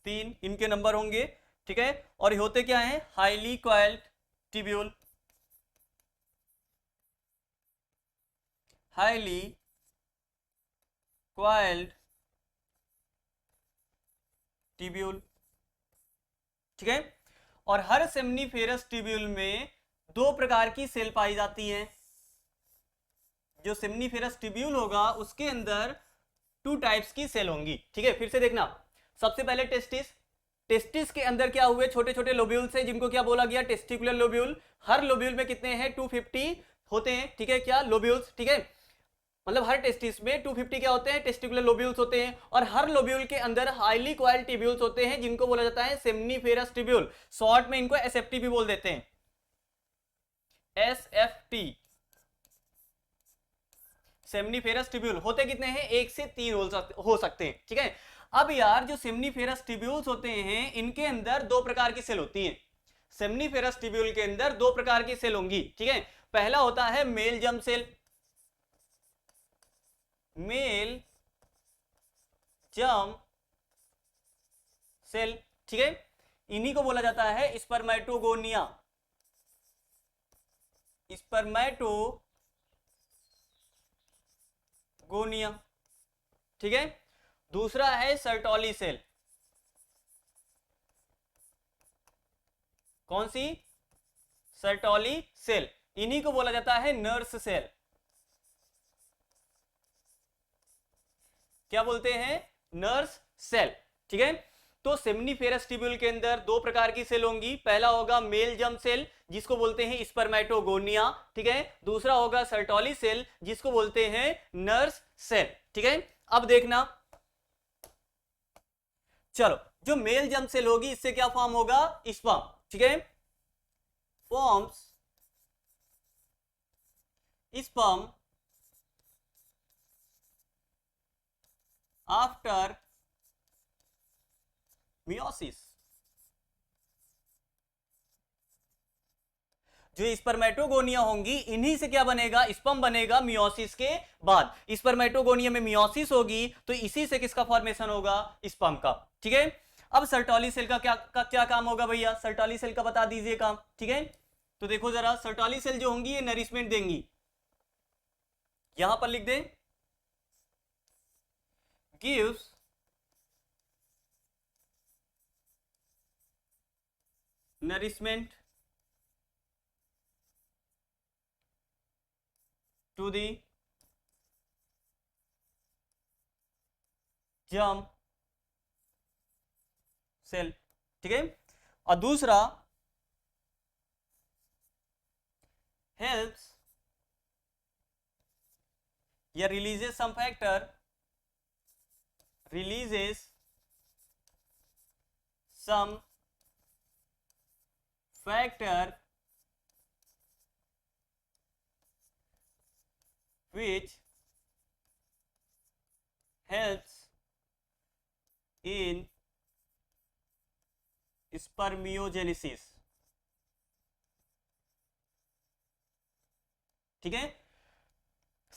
3 इनके नंबर होंगे, ठीक है। और ये होते क्या है? Highly coiled tubule, highly coiled tubule, ठीक है। और हर सेमनीफेरस ट्यूब्यूल में 2 प्रकार की सेल पाई जाती हैं। जो सेमनीफेरस ट्यूब्यूल होगा उसके अंदर 2 टाइप्स की सेल होंगी, ठीक है। फिर से देखना, सबसे पहले टेस्टिस, टेस्टिस के अंदर क्या हुए? छोटे छोटे लोब्यूल्स हैं, जिनको क्या बोला गया? Testicular lobule. हर लोब्यूल में कितने हैं? 250 होते हैं, ठीक है। क्या? लोब्यूल्स, ठीक है। मतलब हर टेस्टिस में 250 क्या होते हैं? टेस्टिकुलर लोब्यूल्स होते हैं। और हर लोब्यूल के अंदर हाईली क्वाइल्ड ट्यूब्यूल्स होते हैं, जिनको बोला जाता है सेमनीफेरस ट्यूब्यूल। शॉर्ट में इनको एसएफटी भी बोल देते हैं, एसएफटी, सेमनीफेरस ट्यूब्यूल। होते कितने हैं? 1 से 3 हो सकते हैं, ठीक है। अब यार जो सेमनीफेरस ट्यूब्यूल्स होते हैं, इनके अंदर 2 प्रकार की सेल होती हैं। सेमनीफेरस ट्यूब्यूल के अंदर 2 प्रकार की सेल होंगी, ठीक है। पहला होता है male germ cell, male germ cell, ठीक है। इन्हीं को बोला जाता है स्पर्मेटोगोनिया, स्पर्मेटोगोनिया, ठीक है। दूसरा है सर्टोली सेल। कौन सी? Sertoli cell. इन्हीं को बोला जाता है नर्स सेल। क्या बोलते हैं? नर्स सेल, ठीक है। तो सेमनीफेरस ट्यूब्यूल के अंदर 2 प्रकार की सेल होंगी। पहला होगा मेल जर्म सेल, जिसको बोलते हैं स्पर्मेटोगोनिया, ठीक है। दूसरा होगा सर्टोली सेल, जिसको बोलते हैं नर्स सेल, ठीक है। अब देखना, चलो, जो मेल जर्म सेल होगी, इससे क्या फॉर्म होगा? स्पर्म, ठीक है। Forms sperm after meiosis. जो स्पर्मेटोगोनिया होंगी, इन्हीं से क्या बनेगा? स्पर्म बनेगा मियोसिस के बाद। स्पर्मेटोगोनिया में मियोसिस होगी, तो इसी से किसका फॉर्मेशन होगा? स्पर्म का, ठीक है। अब सर्टोली सेल का क्या काम होगा भैया, सर्टोली सेल का बता दीजिए काम, ठीक है। तो देखो जरा, सर्टोली सेल जो होंगी ये नरिशमेंट देंगी, यहां पर लिख दें, gives nourishment to the germ cell, ठीक है। और दूसरा, हेल्प्स या releases some factor, releases some factor which helps in spermiogenesis, ठीक है।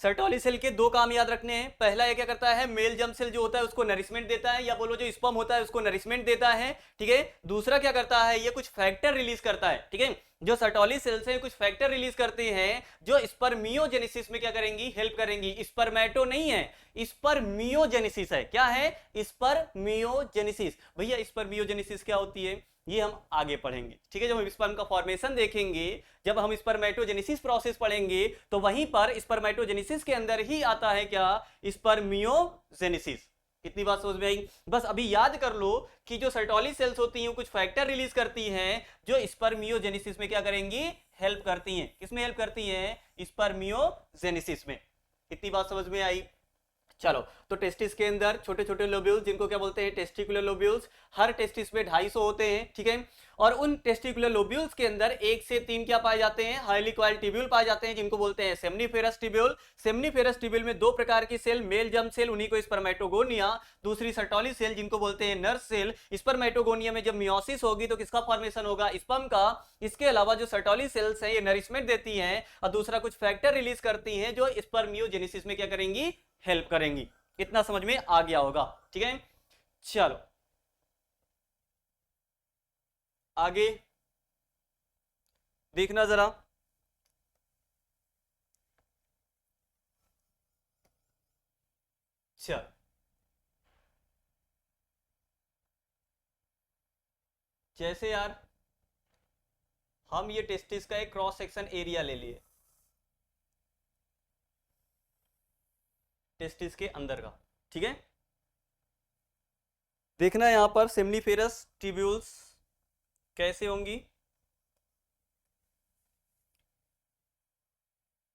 सर्टोली सेल के दो काम याद रखने हैं, पहला ये क्या करता है, मेल जर्म सेल जो होता है उसको नरिशमेंट देता है, या बोलो जो स्पर्म होता है उसको नरिशमेंट देता है, ठीक है। दूसरा क्या करता है, ये कुछ फैक्टर रिलीज करता है, ठीक है। जो सर्टोली सेल्स हैं कुछ फैक्टर रिलीज करती हैं जो स्पर्मियोजेनेसिस में क्या करेंगी, हेल्प करेंगी। स्पर्मेटो नहीं है, स्पर्मियोजेनेसिस है। क्या है, स्पर्मियोजेनेसिस। भैया स्पर्मियोजेनेसिस क्या होती है ये हम आगे पढ़ेंगे, ठीक है। जब हम स्पर्म का फॉर्मेशन देखेंगे, जब हम स्पर्मेटोजेनेसिस प्रोसेस पढ़ेंगे, तो वहीं पर स्पर्मेटोजेनेसिस के अंदर ही आता है क्या, स्पर्मियोजेनेसिस। कितनी बात समझ में आई। बस अभी याद कर लो कि जो सर्टोली सेल्स होती हैं कुछ फैक्टर रिलीज करती हैं जो स्पर्मियोजेनेसिस में क्या करेंगी, हेल्प करती हैं। किसमें हेल्प करती हैं, स्पर्मियोजेनेसिस में। कितनी बात समझ में आई। चलो, तो टेस्टिस के अंदर छोटे छोटे लोब्यूल्स, जिनको क्या बोलते हैं, टेस्टिकुलर लोब्यूल्स, हर टेस्टिस में 250 होते हैं, ठीक है। और उन टेस्टिकुलर लोब्यूल्स के अंदर 1 से 3 क्या पाए जाते हैं, हाईली कॉइल्ड ट्यूब्यूल पाए जाते हैं, जिनको बोलते हैं सेमनीफेरस ट्यूब्यूल। सेमनीफेरस ट्यूब्यूल में दो प्रकार की सेल, मेल जर्म सेल, उन्हीं को स्पर्मेटोगोनिया, दूसरी सर्टोली सेल जिनको बोलते हैं नर्स सेल। स्पर्मेटोगोनिया में जब मियोसिस होगी तो किसका फॉर्मेशन होगा, स्पर्म का। इसके अलावा जो सर्टोली सेल्स हैं ये नरिशमेंट देती हैं, और दूसरा कुछ फैक्टर रिलीज करती हैं जो स्पर्मियोजेनेसिस में क्या करेंगी, हेल्प करेंगी। इतना समझ में आ गया होगा, ठीक है। चलो आगे देखना जरा। चल, जैसे यार हम ये टेस्टिस का एक क्रॉस सेक्शन एरिया ले लिए, टेस्टिस के अंदर का, ठीक है। देखना यहां पर सेमनीफेरस ट्यूब्यूल्स कैसे होंगी।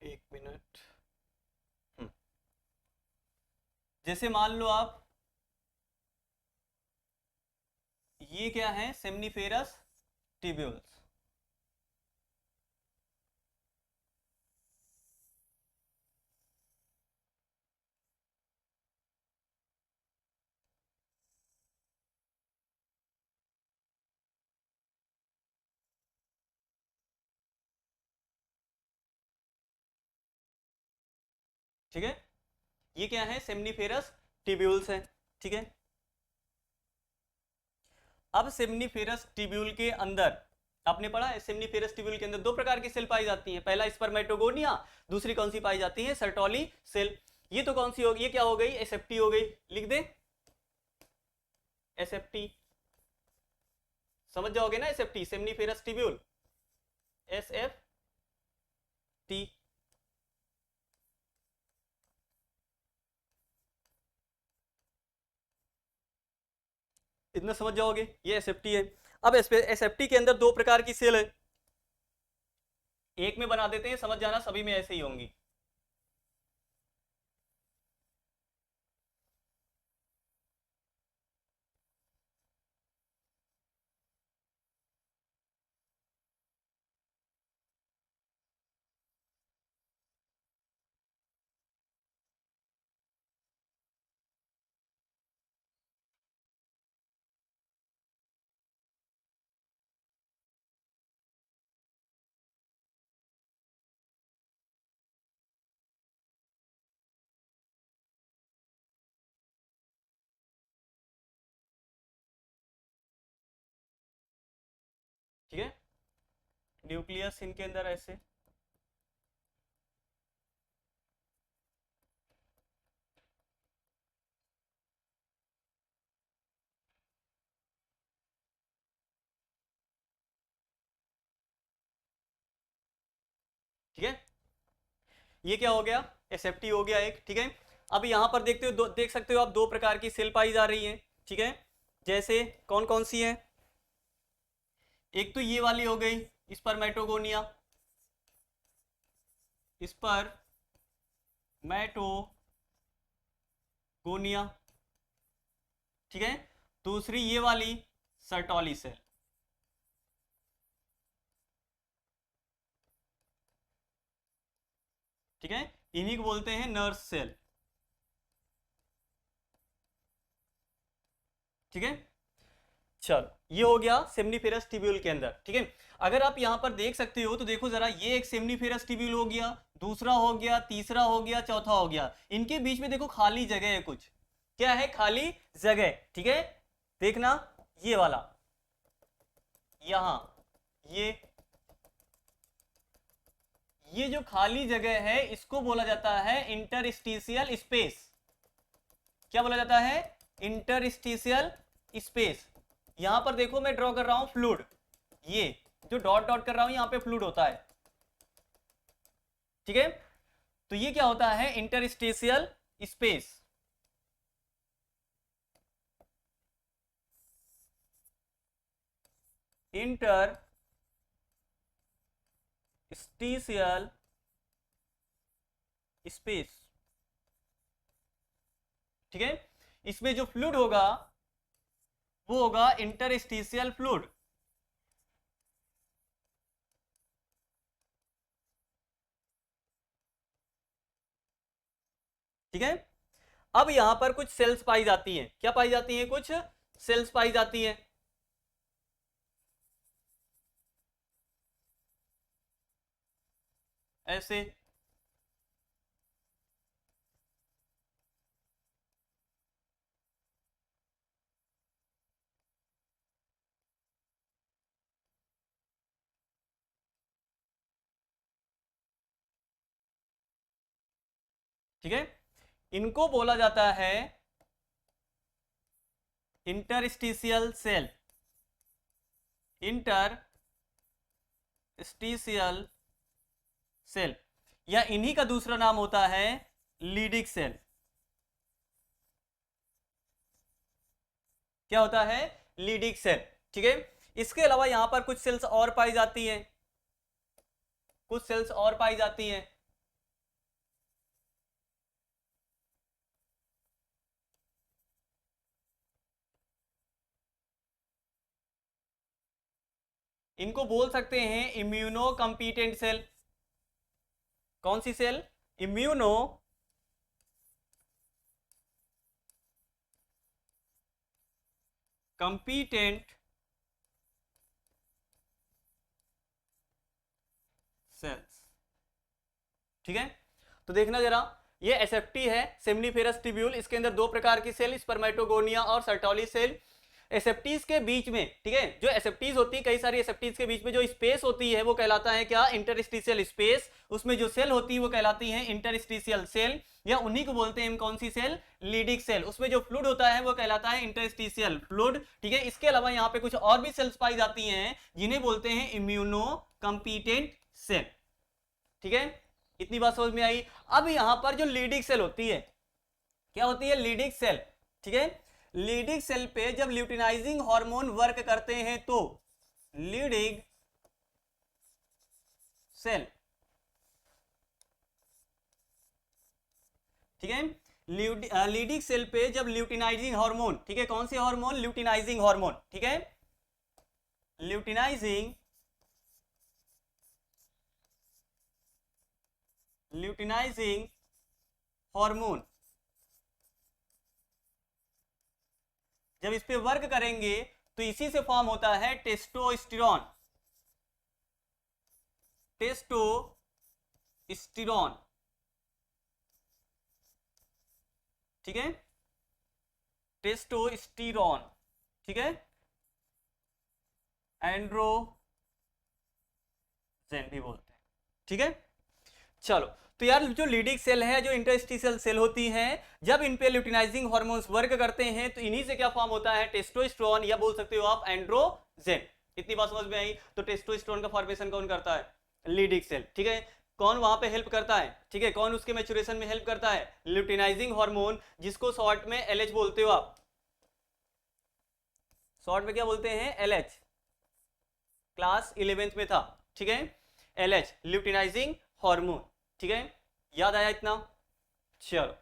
एक मिनट। जैसे मान लो आप, ये क्या है, सेमनीफेरस ट्यूब्यूल्स, ठीक है। ये क्या है, सेमनीफेरस ट्यूब्यूल्स है, ठीक है। अब सेमनीफेरस ट्यूब्यूल के अंदर आपने पढ़ा है, सेमनीफेरस ट्यूब्यूल के अंदर दो प्रकार की सेल पाई जाती हैं, पहला स्पर्मेटोगोनिया, दूसरी कौन सी पाई जाती है, सर्टोली सेल। ये तो कौन सी होगी, ये क्या हो गई, एसएफटी हो गई। लिख दे एसएफटी, समझ जाओगे ना, एसएफटी सेमनीफेरस ट्यूब्यूल, एसएफटी। इतना समझ जाओगे, ये एसएफटी है। अब एसएफटी के अंदर दो प्रकार की सेल है, एक में बना देते हैं, समझ जाना सभी में ऐसे ही होंगी। ठीक है, न्यूक्लियस इनके अंदर ऐसे, ठीक है, ये क्या हो गया, एसएफटी हो गया एक। ठीक है, अब यहां पर देखते हो देख सकते हो आप दो प्रकार की सेल पाई जा रही हैं। ठीक है, जैसे कौन कौन सी है, एक तो ये वाली हो गई स्पर्मेटोगोनिया, स्पर्मेटोगोनिया, ठीक है, दूसरी ये वाली सर्टोली सेल। ठीक है, इन्हीं को बोलते हैं नर्स सेल। ठीक है, चलो ये हो गया सेमनीफेरस ट्यूब्यूल के अंदर। ठीक है, अगर आप यहां पर देख सकते हो तो देखो जरा, ये एक सेमनीफेरस ट्यूब्यूल हो गया, दूसरा हो गया, तीसरा हो गया, चौथा हो गया। इनके बीच में देखो खाली जगह है, कुछ क्या है, खाली जगह। ठीक है, देखना ये वाला, यहां ये जो खाली जगह है इसको बोला जाता है इंटरस्टिशियल स्पेस। क्या बोला जाता है, इंटरस्टिशियल स्पेस। यहां पर देखो मैं ड्रॉ कर रहा हूं फ्लूइड, ये जो डॉट डॉट कर रहा हूं यहां पे फ्लूइड होता है। ठीक है, तो ये क्या होता है, इंटरस्टिशियल स्पेस। Interstitial space. ठीक है, इसमें जो फ्लूइड होगा वो होगा इंटरस्टिशियल फ्लूइड। ठीक है, अब यहां पर कुछ सेल्स पाई जाती हैं। क्या पाई जाती हैं, कुछ सेल्स पाई जाती हैं, ऐसे। ठीक है, इनको बोला जाता है इंटरस्टिशियल सेल। इंटरस्टिशियल सेल, या इन्हीं का दूसरा नाम होता है लीडिक सेल। क्या होता है, लीडिक सेल। ठीक है, इसके अलावा यहां पर कुछ सेल्स और पाई जाती हैं, कुछ सेल्स और पाई जाती हैं। इनको बोल सकते हैं इम्यूनो कंपीटेंट सेल। कौन सी सेल, इम्यूनो कंपीटेंट सेल्स। ठीक है, तो देखना जरा, ये एसेप्टी है सेमनीफेरस ट्यूब्यूल, इसके अंदर दो प्रकार की सेल, स्पर्मेटोगोनिया और सर्टोली सेल। एसेप्टीज के बीच में, ठीक है, जो एसेप्टीज होती है, कई सारी एसेप्टीज के बीच में जो स्पेस होती है वो कहलाता है क्या, इंटरस्टिशियल स्पेस। उसमें जो सेल होती है वो कहलाती है इंटरस्टिशियल सेल, या उन्हीं को बोलते हैं हम कौन सी सेल, लीडिक सेल। उसमें जो फ्लूइड होता है वो कहलाता है इंटरस्टिशियल फ्लूइड। ठीक है, इसके अलावा यहाँ पे कुछ और भी सेल्स पाई जाती हैं जिन्हें बोलते हैं इम्यूनो कंपीटेंट सेल। ठीक है, इतनी बात समझ में आई। अब यहां पर जो लीडिक सेल होती है, क्या होती है, लीडिक सेल। ठीक है, लीडिक सेल पे जब ल्यूटिनाइजिंग हार्मोन वर्क करते हैं तो लीडिक सेल, ठीक है, लीडिक सेल पे जब ल्यूटिनाइजिंग हार्मोन, ठीक है, कौन से हार्मोन, ल्यूटिनाइजिंग हार्मोन, ठीक है, ल्यूटिनाइजिंग ल्यूटिनाइजिंग हार्मोन जब इस पे वर्क करेंगे तो इसी से फॉर्म होता है टेस्टोस्टेरोन। टेस्टोस्टेरोन, ठीक है, टेस्टोस्टेरोन, ठीक है, एंड्रोजन, एंड्रोजन भी बोलते हैं, ठीक है। चलो, तो यार जो लीडिंग सेल है, जो इंटरस्टिशियल सेल होती हैं, जब इन पे ल्यूटिनाइजिंग हार्मोन्स वर्क करते हैं तो इन्हीं से क्या फॉर्म होता है, टेस्टोस्टेरोन, या बोल सकते हो आप एंड्रोजन। इतनी बात समझ में आई। तो टेस्टोस्टेरोन का फॉर्मेशन कौन करता है, लीडिंग सेल, ठीक है। कौन वहां पे हेल्प करता है, ठीक है, कौन उसके मैच्योरेशन में हेल्प करता है, ल्यूटिनाइजिंग हार्मोन, जिसको शॉर्ट में एलएच बोलते हो आप, शॉर्ट में क्या बोलते हैं, एलएच, क्लास 11th में था, ठीक है, एलएच, ल्यूटिनाइजिंग हार्मोन, ठीक है। याद आया इतना। चलो,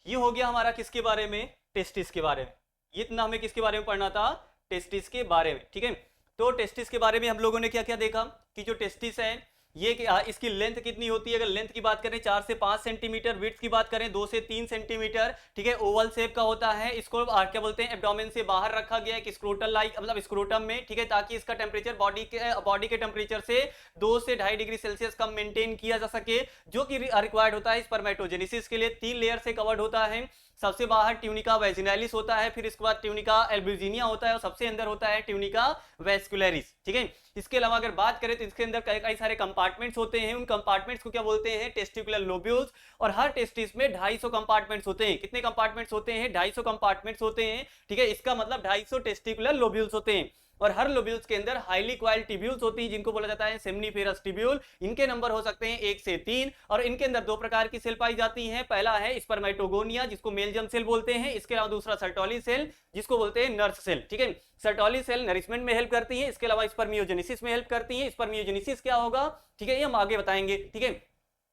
ये हो गया हमारा किसके बारे में, टेस्टिस के बारे में। ये इतना हमें किसके बारे में पढ़ना था, टेस्टिस के बारे में, ठीक है। तो टेस्टिस के बारे में हम लोगों ने क्या क्या देखा कि जो टेस्टिस है ये इसकी लेंथ कितनी होती है, अगर लेंथ की बात करें 4 से 5 सेंटीमीटर, विड्थ की बात करें 2 से 3 सेंटीमीटर, ठीक है। ओवल शेप का होता है, इसको क्या बोलते हैं, एब्डोमेन से बाहर रखा गया है, स्क्रोटल लाइक, मतलब स्क्रोटम में, ठीक है, ताकि इसका टेम्परेचर बॉडी के टेम्परेचर से 2 से 2.5 डिग्री सेल्सियस कम मेंटेन किया जा सके, जो कि रिक्वायर्ड होता है स्पर्मेटोजेनेसिस के लिए। 3 लेयर से कवर्ड होता है। सबसे बाहर ट्यूनिका वेजिनालिस होता है, फिर इसके बाद ट्यूनिका एल्ब्यूजिनिया होता है, और सबसे अंदर होता है ट्यूनिका वेस्कुलरिस, ठीक है। इसके अलावा अगर बात करें तो इसके अंदर कई सारे कंपार्टमेंट्स होते हैं। उन कंपार्टमेंट्स को क्या बोलते हैं, टेस्टिकुलर लोब्यूल्स। और हर टेस्टिस में 250 कंपार्टमेंट्स होते हैं। कितने कंपार्टमेंट्स होते हैं, 250 कंपार्टमेंट्स होते हैं, ठीक है। इसका मतलब 250 टेस्टिकुलर लोब्यूल्स होते हैं। और हर लोब्यूल्स के अंदर हाईली क्वाइल्ड टिब्यूल्स होती हैं, जिनको बोला जाता है सेमनीफेरस टिब्यूल। इनके नंबर हो सकते हैं 1 से 3, और इनके अंदर 2 प्रकार की सेल पाई जाती हैं। पहला है स्पर्मेटोगोनिया, जिसको मेल जर्म सेल बोलते हैं। इसके अलावा दूसरा सर्टोली सेल, जिसको बोलते हैं नर्स सेल, ठीक है। सर्टोली सेल नरिशमेंट में हेल्प करती है, इसके अलावा स्पर्मियोजेनेसिस में हेल्प करती है। स्पर्मियोजेनेसिस क्या होगा, ठीक है, ये हम आगे बताएंगे, ठीक है।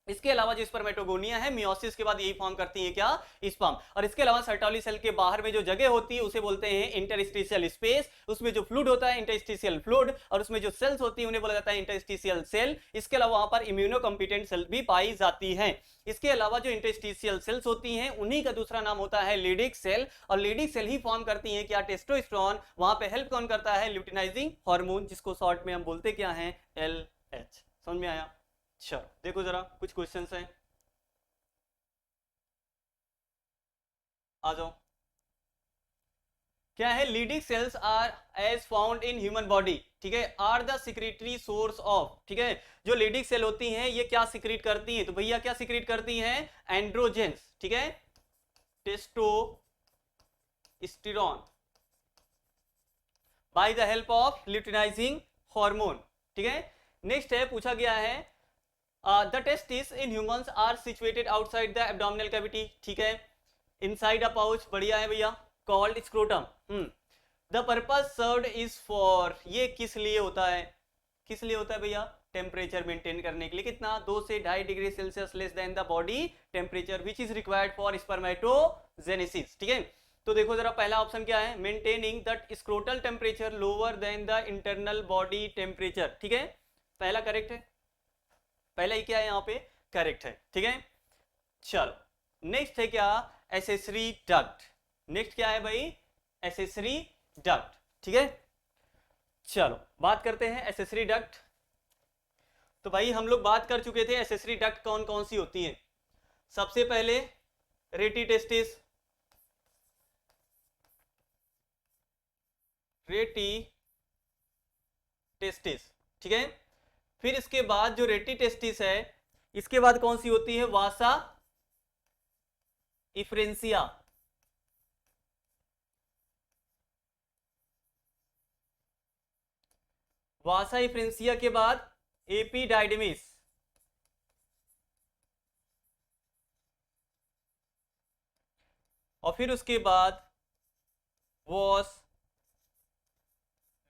इसके अलावा जो स्पर्मेटोगोनिया है, मियोसिस के बाद यही फॉर्म करती है क्या, स्पर्म। और इसके अलावा सर्टोली सेल के बाहर में जो जगह होती है उसे बोलते हैं इंटरस्टिशियल स्पेस। उसमें जो फ्लूइड होता है इंटरस्टिशियल फ्लूइड, और उसमें जो सेल्स होती है उन्हें बोला जाता है इंटरस्टिशियल सेल। इसके अलावा वहां पर इम्यूनो कॉम्पिटेंट सेल भी पाई जाती है। इसके अलावा जो इंटरस्टिशियल सेल्स होती हैं उन्हीं का दूसरा नाम होता है लीडिक सेल, और लीडिक सेल ही फॉर्म करती हैं क्या, टेस्टोस्टेरोन। वहां पे हेल्प कौन करता है, ल्यूटिनाइजिंग हार्मोन, जिसको शॉर्ट में हम बोलते क्या हैं, एलएच। समझ में आया। चलो देखो जरा कुछ क्वेश्चंस हैं, आ जाओ। क्या है, leading cells are as found in human body, ठीक है, are the secretory source of, ठीक है। जो लीडिंग सेल होती हैं ये क्या सिक्रीट करती हैं, तो भैया क्या सिक्रीट करती हैं, एंड्रोजेंस, ठीक है, testosterone, by the help of luteinising hormone, ठीक है। नेक्स्ट है, पूछा गया है the testis in humans are situated outside the abdominal cavity, ठीक है, इनसाइड अ पाउच, बढ़िया है भैया, called scrotum. The purpose served is for, ये किस लिए होता है, किस लिए होता है भैया, टेम्परेचर मेंटेन करने के लिए। कितना, 2 से 2.5 degree Celsius less than the body temperature which is required for spermatogenesis, ठीक है। तो देखो जरा पहला ऑप्शन क्या है, maintaining the scrotal temperature lower than the internal body temperature, ठीक है, पहला करेक्ट है, पहला ही क्या है यहाँ पे, करेक्ट है, ठीक है। चलो नेक्स्ट है क्या, एसेसरी डक्ट। नेक्स्ट क्या है भाई, एसेसरी डक्ट, ठीक है। चलो बात करते हैं एसेसरी डक्ट। तो भाई हम लोग बात कर चुके थे एसेसरी डक्ट कौन कौन सी होती हैं। सबसे पहले रेटी टेस्टिस, रेटी टेस्टिस, ठीक है। फिर इसके बाद जो रेटी टेस्टिस है, इसके बाद कौन सी होती है, वासा इफ्रेंसिया, वासा इफ्रेंसिया के बाद एपिडाइडमिस, और फिर उसके बाद वॉस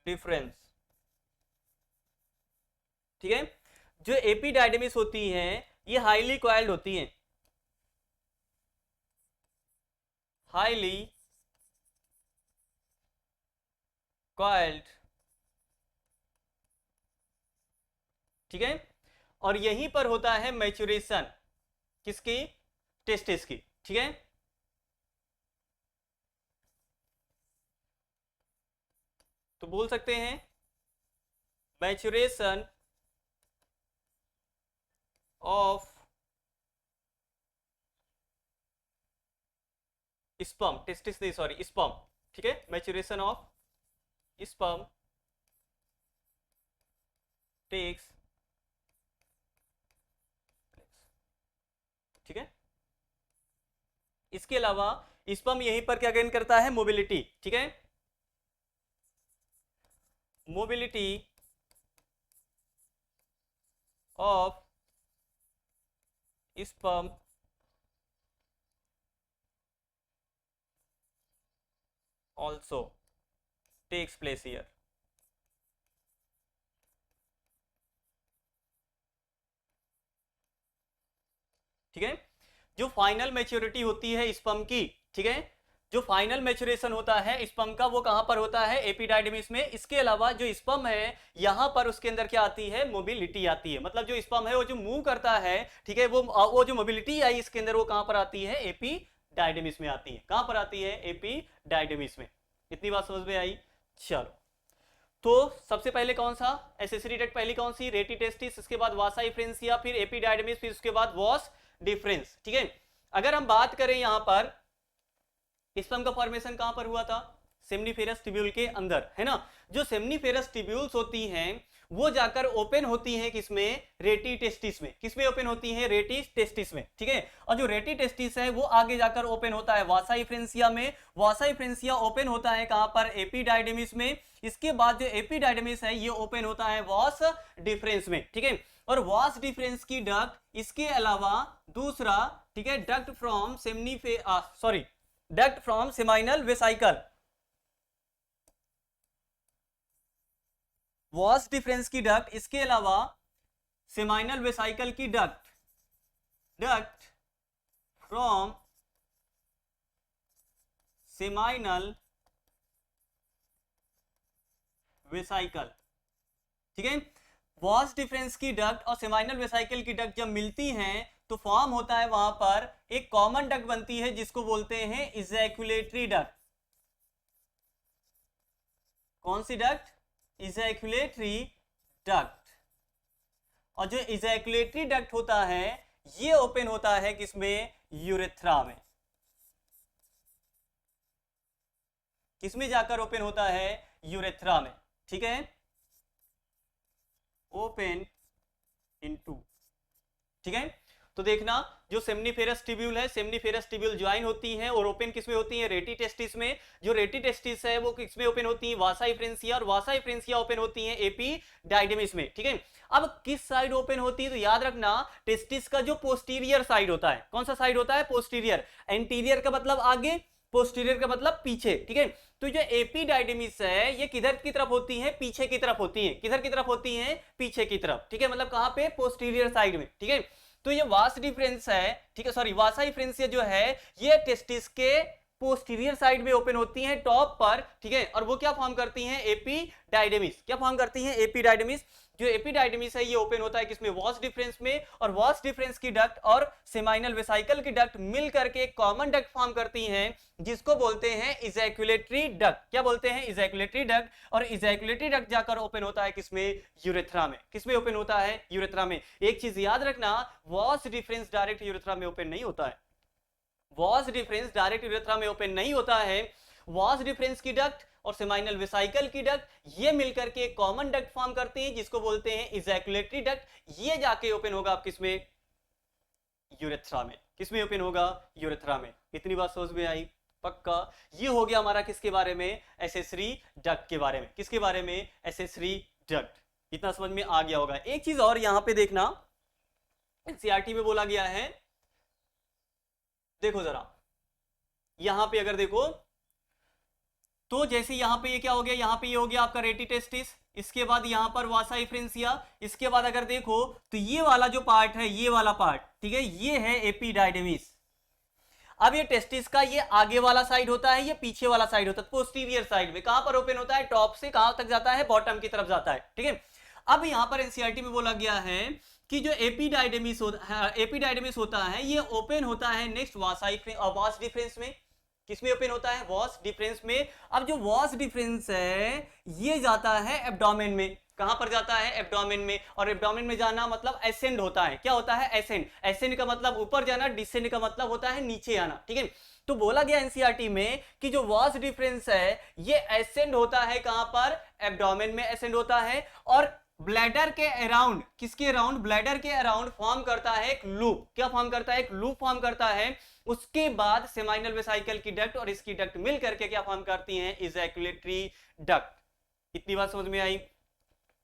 डिफरेंस, ठीक है। जो एपिडाइडमिस होती हैं ये हाईली कॉइल्ड होती हैं, हाईली कॉइल्ड, ठीक है। और यहीं पर होता है मैच्योरेशन किसकी, टेस्टिस की, ठीक है। तो बोल सकते हैं मैच्योरेशन ऑफ स्पर्म, टेस्टिस नहीं सॉरी स्पर्म, ठीक है, मैच्योरेशन ऑफ स्पर्म टेक्स, ठीक है। इसके अलावा स्पर्म यहीं पर क्या गेन करता है, मोबिलिटी, ठीक है, mobility of sperm also takes place here, ठीक है। जो फाइनल मैच्योरिटी होती है स्पर्म की, ठीक है, जो फाइनल मैच्योरेशन होता है स्पर्म का वो कहां पर होता है, एपिडाइडमिस में। इसके अलावा जो स्पर्म है यहां पर उसके अंदर क्या आती है, मोबिलिटी आती है, मतलब जो स्पर्म है वो जो मूव करता है, ठीक है, वो जो मोबिलिटी आई इसके अंदर वो कहां पर आती है, एपिडाइडमिस में आती है। कहां पर आती है, एपिडाइडमिस में। इतनी बात समझ में आई। चलो, तो सबसे पहले कौन सा एसेसरी डक्ट, पहली कौन सी, रेटिटेस्टिस, इसके बाद वासा इफ्रेंसिया, फिर एपिडाइडमिस, फिर उसके बाद वॉस डिफरेंस, ठीक है। अगर हम बात करें यहां पर स्पर्म का फॉर्मेशन कहां पर हुआ था, सेमनीफेरस ट्यूब्यूल के अंदर, है ना। जो सेमनीफेरस ट्यूब्यूल्स होती हैं वो जाकर ओपन होती हैं किसमें, रेटिटेस्टिस में। किसमें ओपन होती हैं, रेटिटेस्टिस में, ठीक है। और जो रेटिटेस्टिस है वो आगे जाकर ओपन होता है वासा इफ्रेंसिया में। वासा इफ्रेंसिया ओपन होता है कहां पर, एपिडाइडमिस में। इसके बाद जो एपिडाइडमिस है ये ओपन होता है वॉस डिफरेंस में, ठीक है। और वॉस डिफरेंस की डक्ट, इसके अलावा दूसरा, ठीक है, duct from duct from seminal vesicle, was difference की डक्ट, इसके अलावा सेमाइनल वेसाइकल की डक्ट फ्रॉम सेमाइनल वेसाइकल, ठीक है। वॉस डिफरेंस की डक्ट और सेमाइनल वेसाइकल की डक्ट जब मिलती हैं तो फॉर्म होता है वहां पर एक कॉमन डक्ट बनती है जिसको बोलते हैं इजैकुलेटरी डक्ट। कौन सी डक्ट, इजैकुलेटरी डक्ट। और जो इजैकुलेटरी डक्ट होता है ये ओपन होता है किसमें, यूरेथ्रा में। किसमें जाकर ओपन होता है, यूरेथ्रा में, ठीक है, ओपन इनटू, ठीक है। तो देखना जो सेमनीफेरस ट्यूब्यूल है, सेमनीफेरस ट्यूब्यूल ज्वाइन होती है और ओपन किसमें होती है, रेटिटेस्टिस में। जो रेटिटेस्टिस है वो किसमें ओपन होती है, वासा इफ्रेंसिया, और वासा इफ्रेंसिया ओपन होती है एपिडाइडमिस में, ठीक है। अब किस साइड ओपन होती है, तो याद रखना टेस्टिस का जो पोस्टीरियर साइड होता है, कौन सा साइड होता है, पोस्टीरियर। एंटीरियर का मतलब आगे, पोस्टीरियर का मतलब पीछे, ठीक है। तो जो एपिडाइडमिस है ये किधर की तरफ होती है, पीछे की तरफ होती है। किधर की तरफ होती है, पीछे की तरफ, ठीक है, मतलब कहां पे, पोस्टीरियर साइड में, ठीक है। तो ये वास डिफरेंस है, ठीक है, सॉरी वासा डिफरेंस जो है ये टेस्टिस के पोस्टीरियर साइड में ओपन होती हैं टॉप पर, ठीक है। और वो क्या फॉर्म करती हैं, एपिडाइडमिस। क्या फॉर्म करती हैं, एपिडाइडमिस। जो एपिडाइडमिस है ये ओपन होता है किसमें, वॉस डिफरेंस में। और वॉस डिफरेंस की डक्ट और सेमाइनल वेसाइकल की डक्ट मिल करके एक कॉमन डक्ट फॉर्म करती हैं जिसको बोलते हैं इजैकुलेटरी डक्ट। क्या बोलते हैं, इजैकुलेटरी डक्ट। और इजैकुलेटरी डक्ट जाकर ओपन होता है किसमें, यूरेथ्रा में। किसमें ओपन होता है, यूरेथ्रा में। एक चीज याद रखना, वॉस डिफरेंस डायरेक्ट यूरेथ्रा में ओपन नहीं होता है। वॉस डिफरेंस डायरेक्ट यूरेथ्रा में ओपन नहीं होता है। वॉस डिफरेंस की डक्ट और सेमाइनल वेसाइकल की डक्ट ये मिलकर के एक कॉमन डक्ट फॉर्म करते हैं जिसको बोलते हैं इजैकुलेटरी डक्ट। ये जाके ओपन होगा आप किसमें, यूरेथ्रा में। किसमें ओपन होगा, यूरेथ्रा में। इतनी बात समझ में आई, पक्का। ये हो गया हमारा किसके बारे में, एसेसरी डक्ट के बारे में। किसके बारे में, एसेसरी डक्ट। इतना समझ में आ गया होगा। एक चीज और यहां पे देखना, एनसीईआरटी में बोला गया है, देखो जरा यहां पे अगर देखो तो जैसे यहां पे ये क्या हो गया, यहां पे ये हो गया आपका रेटिटेस्टिस, इसके बाद यहां पर वासा इफ्रेंसिया, इसके बाद अगर देखो तो ये वाला जो पार्ट है, ये वाला पार्ट, ठीक है, ये है एपिडाइडमिस। अब ये टेस्टिस का ये आगे वाला साइड होता है, ये पीछे वाला साइड होता है, पोस्टीरियर साइड में। कहां पर ओपन होता है, टॉप से कहां तक जाता है, बॉटम की तरफ जाता है, ठीक है। अब यहां पर एनसीईआरटी में बोला गया है कि जो एपिडाइडमिस होता है ये ओपन होता है नेक्स्ट वॉस डिफरेंस में। किसमें ओपन होता है, वॉस डिफरेंस में। अब जो वॉस डिफरेंस है ये जाता है एब्डोमेन में। कहां पर जाता है, एब्डोमेन में। और एब्डोमेन में जाना मतलब एसेंड होता है। क्या होता है, एसेंड। एसेंड का मतलब ऊपर जाना, डिसेंड का मतलब होता है नीचे आना, ठीक है। तो बोला गया एनसीईआरटी में कि जो वॉस डिफरेंस है ये एसेंड होता है, कहां पर, एब्डोमेन में एसेंड होता है। और ब्लैडर के अराउंड, किसके अराउंड, ब्लैडर के अराउंड फॉर्म करता है एक लूप। क्या फॉर्म करता है, एक लूप फॉर्म करता है। उसके बाद सेमाइनल वेसाइकल की डक्ट और इसकी डक्ट मिल करके क्या फॉर्म करती हैं, इजैकुलेटरी डक्ट। इतनी बात समझ में आई।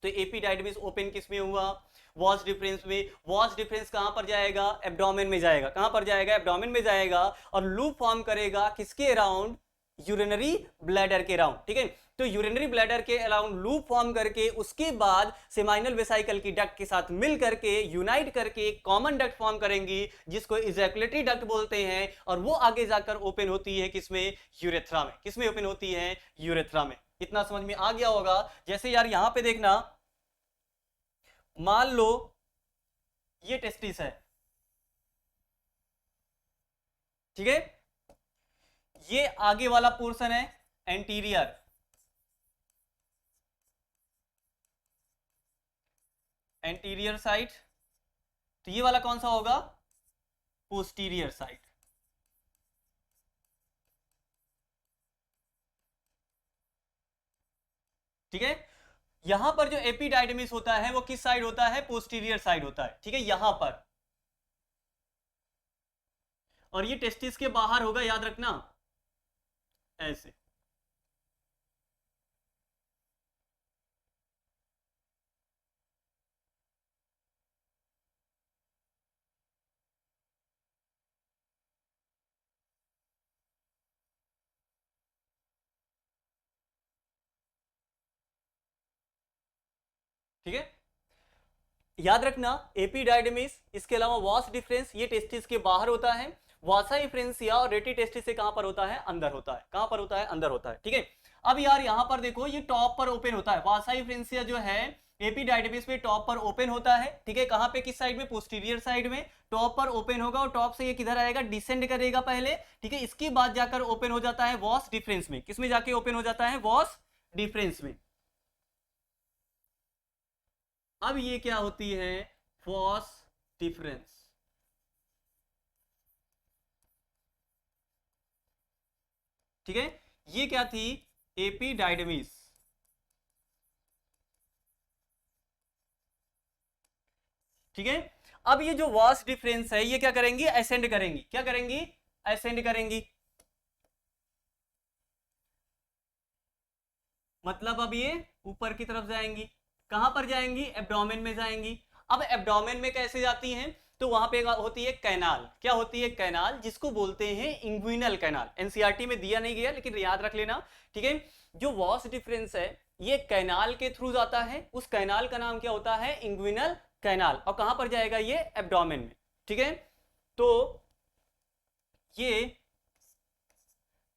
तो एपिडाइडमिस ओपन किस में हुआ, वॉस डिफरेंस में। वॉस डिफरेंस कहां पर जाएगा, एब्डोमेन में जाएगा। कहां पर जाएगा, एब्डोमेन में जाएगा और लूप फॉर्म करेगा किसके अराउंड, यूरिनरी ब्लैडर के अराउंड। ठीक है, तो यूरिनरी ब्लैडर के अराउंड लूप फॉर्म करके उसके बाद सेमाइनल वेसाइकल की डक्ट के साथ मिल करके यूनाइट करके एक कॉमन डक्ट फॉर्म करेंगी जिसको इजैकुलेटरी डक्ट बोलते हैं। और वो आगे जाकर ओपन होती है किसमें, यूरेथ्रा में। किसमें ओपन होती है, यूरेथ्रा में। इतना समझ में आ गया होगा। जैसे यार यहां पे देखना, मान लो ये टेस्टिस है, ठीक है, ये आगे वाला पोर्शन है एंटीरियर, एंटीरियर साइड। तो ये वाला कौन सा होगा, पोस्टीरियर साइड। ठीक है, यहां पर जो एपिडाइडमिस होता है वो किस साइड होता है, पोस्टीरियर साइड होता है। ठीक है, यहां पर, और ये टेस्टिस के बाहर होगा, याद रखना ऐसे। ठीक है, याद रखना एपिडाइडमिस, इसके अलावा वास डिफरेंस, ये टेस्टिस के बाहर होता है। वासा डिफरेंसिया और रेटी टेस्टिस से कहां पर होता है, अंदर होता है। कहां पर होता है, अंदर होता है। ठीक है, अब यार यहां पर देखो ये टॉप पर ओपन होता है। वासा डिफरेंसिया जो है एपिडाइडमिस में टॉप पर ओपन होता है। ठीक है, कहां पे, किस साइड में, पोस्टीरियर साइड में। टॉप पर ओपन होगा और टॉप से ये किधर आएगा, डिसेंड करेगा पहले। ठीक है, इसके बाद जाकर ओपन हो जाता है वॉस डिफरेंस में। किसमें जाके ओपन हो जाता है, वॉस डिफरेंस में। अब ये क्या होती है, वॉस डिफरेंस। ठीक है, ये क्या थी, एपिडाइडमिस। ठीक है, अब ये जो वास डिफरेंस है ये क्या करेंगी, असेंड करेंगी। क्या करेंगी, असेंड करेंगी। मतलब अब ये ऊपर की तरफ जाएंगी। कहां पर जाएंगी, एब्डोमेन में जाएंगी। अब एब्डोमेन में कैसे जाती हैं, तो वहां पे होती है कैनाल। क्या होती है, कैनाल, जिसको बोलते हैं इंग्विनल कैनाल। एनसीईआरटी में दिया नहीं गया लेकिन याद रख लेना। ठीक है, जो वॉस डिफरेंस है ये कैनाल के थ्रू जाता है। उस कैनाल का नाम क्या होता है, इंग्विनल कैनाल। और कहां पर जाएगा ये, एब्डोमेन में। ठीक है, तो ये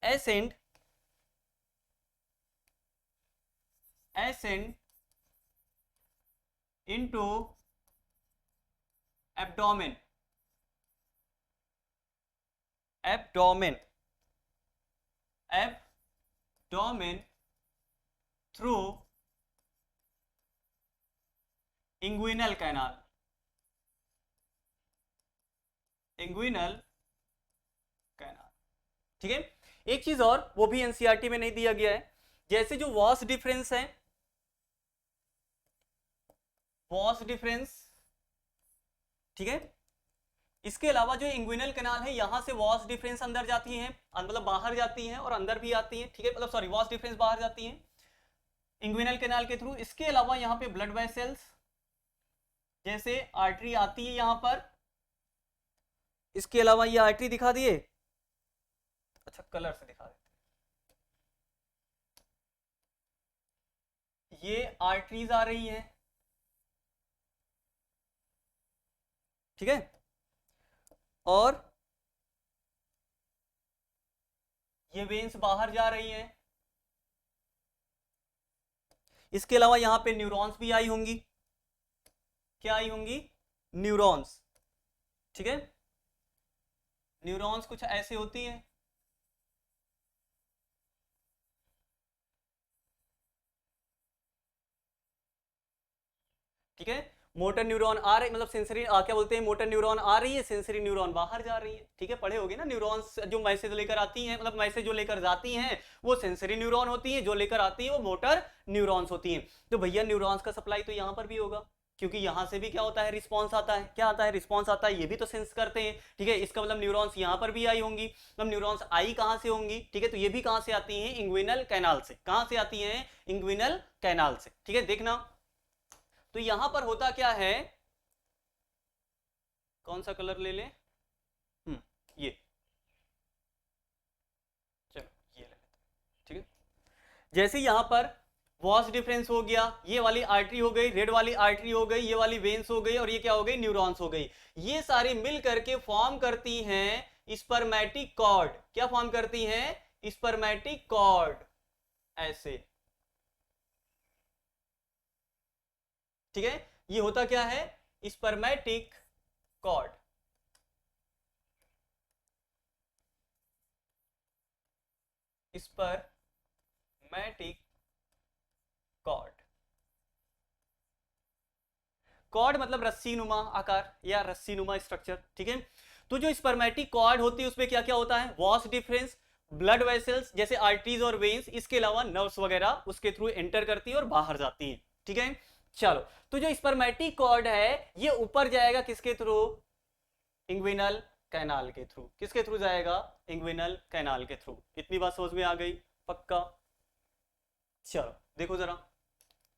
ascend ascend into abdomen, abdomen, abdomen through inguinal canal, inguinal canal. ठीक है, एक चीज और, वो भी एनसीईआरटी में नहीं दिया गया है। जैसे जो वॉस डिफरेंस है, वॉस डिफरेंस, ठीक है, इसके अलावा जो इंग्विनल कैनाल है यहां से वॉस डिफरेंस अंदर जाती है, मतलब बाहर जाती है और अंदर भी आती है। ठीक है, मतलब सॉरी, वॉस डिफरेंस बाहर जाती है इंग्विनल कैनाल के थ्रू। इसके अलावा यहां पे ब्लड वेसल्स, जैसे आर्टरी आती है यहां पर। इसके अलावा ये आर्टरी दिखा दिए, अच्छा कलर से दिखा देते, ये आर्टरीज आ रही हैं। ठीक है, और ये वेन्स बाहर जा रही हैं। इसके अलावा यहां पे न्यूरॉन्स भी आई होंगी। क्या आई होंगी, न्यूरॉन्स। ठीक है, न्यूरॉन्स कुछ ऐसे होती हैं। ठीक है, मोटर न्यूरॉन आ रही, मतलब सेंसरी क्या बोलते हैं, मोटर न्यूरॉन आ रही है, सेंसरी न्यूरॉन बाहर जा रही है। ठीक है, पढ़े होगे ना, न्यूरॉन्स जो मैसेज लेकर आती हैं, मतलब मैसेज जो लेकर जाती हैं वो सेंसरी न्यूरॉन होती है, जो लेकर आती है वो मोटर न्यूरॉन्स होती हैं। तो भैया न्यूरॉन्स का सप्लाई तो यहाँ पर भी होगा, क्योंकि यहां से भी क्या होता है, रिस्पांस आता है। क्या आता है, रिस्पांस आता है, ये भी तो सेंस करते हैं। ठीक है, इसका मतलब न्यूरॉन्स यहां पर भी आई होंगी। मतलब न्यूरॉन्स आई कहां से होंगी, ठीक है, तो ये भी कहां से आती हैं, इंग्विनल कैनाल से। कहां से आती हैं, इंग्विनल कैनाल से। ठीक है, देखना तो यहां पर होता क्या है, कौन सा कलर ले लें, ये, चलो ये ले लेते हैं। ठीक है, जैसे यहां पर वॉस डिफरेंस हो गया, ये वाली आर्टरी हो गई, रेड वाली आर्टरी हो गई, ये वाली वेन्स हो गई, और ये क्या हो गई, न्यूरॉन्स हो गई। ये सारी मिल करके फॉर्म करती हैं स्पर्मेटिक कॉर्ड। क्या फॉर्म करती हैं, स्पर्मेटिक कॉर्ड, ऐसे। ठीक है, ये होता क्या है, spermatic cord. Spermatic cord, cord मतलब रस्सी नुमा आकार या रस्सी नुमा स्ट्रक्चर। ठीक है, तो जो स्पर्मेटिक कॉर्ड होती है उसमें क्या क्या होता है, वॉस डिफरेंस, ब्लड वेसल्स जैसे आर्टरीज और वेन्स, इसके अलावा नर्व्स वगैरह उसके थ्रू एंटर करती है और बाहर जाती है। ठीक है, चलो, तो जो स्पर्मेटिक कॉर्ड है ये ऊपर जाएगा किसके थ्रू, इंग्विनल कैनाल के थ्रू। किसके थ्रू जाएगा, इंग्विनल कैनाल के थ्रू। इतनी बात समझ में आ गई, पक्का। चलो देखो जरा,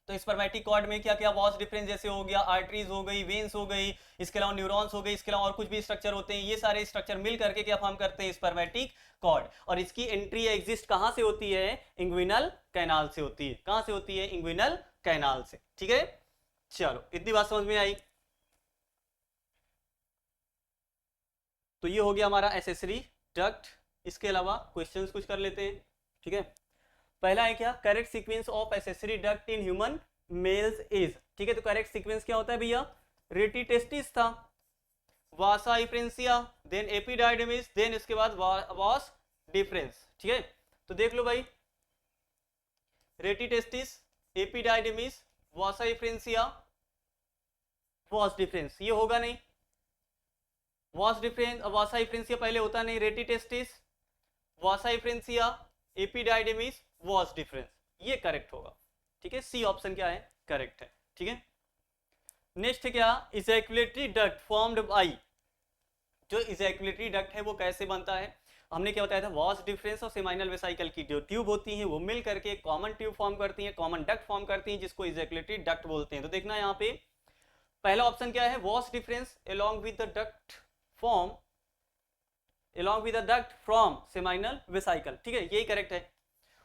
तो स्पर्मेटिक कॉर्ड में क्या क्या वॉस डिफरेंस जैसे हो गया, आर्टरीज हो गई, वेन्स हो गई, इसके अलावा न्यूरॉन्स हो गई, इसके अलावा और कुछ भी स्ट्रक्चर होते हैं, ये सारे स्ट्रक्चर मिल करके क्या फॉर्म करते हैं, स्पर्मेटिक कॉर्ड। और इसकी एंट्री एग्जिस्ट कहां से होती है, इंग्विनल कैनाल से होती है। कहां से होती है, इंग्विनल कैनाल से। ठीक है, चलो इतनी बात समझ में आई। तो ये हो गया हमारा एसेसरी डक्ट। इसके अलावा क्वेश्चंस कुछ कर लेते हैं। ठीक है, पहला है क्या, correct sequence of accessory duct in human mails is. ठीक है, तो करेक्ट सीक्वेंस क्या होता है भैया, रेटी टेस्टिस था, वासा इफ्रेंसिया, देन एपिडाइडमिस, देन इसके बाद वास डिफरेंस। ठीक है, तो देख लो भाई, रेटी टेस्टिस, एपिडाइडमिस, वासा इफ्रेंसिया, वास डिफरेंस, ये होगा नहीं। वास डिफरेंस, वासा इफ्रेंसिया पहले होता नहीं, रेटी testis, vasa efferentia, epididymis, vas deferens, ये करेक्ट होगा। ठीक है, सी ऑप्शन क्या है, करेक्ट है। ठीक है, नेक्स्ट क्या, इजैकुलेटरी डक्ट फॉर्म्ड बाई। जो इजैकुलेटरी डक्ट है वो कैसे बनता है, हमने क्या बताया था, वास डिफरेंस और सेमाइनल वेसाइकल की जो ट्यूब होती है वो मिल करके कॉमन ट्यूब फॉर्म करती है, कॉमन डक्ट फॉर्म करती है, जिसको इजैकुलेटरी डक्ट बोलते हैं। तो देखना यहाँ पे पहला ऑप्शन क्या है, vas deferens along with the duct form, along with the duct from seminal vesicle। ठीक है, यही करेक्ट है।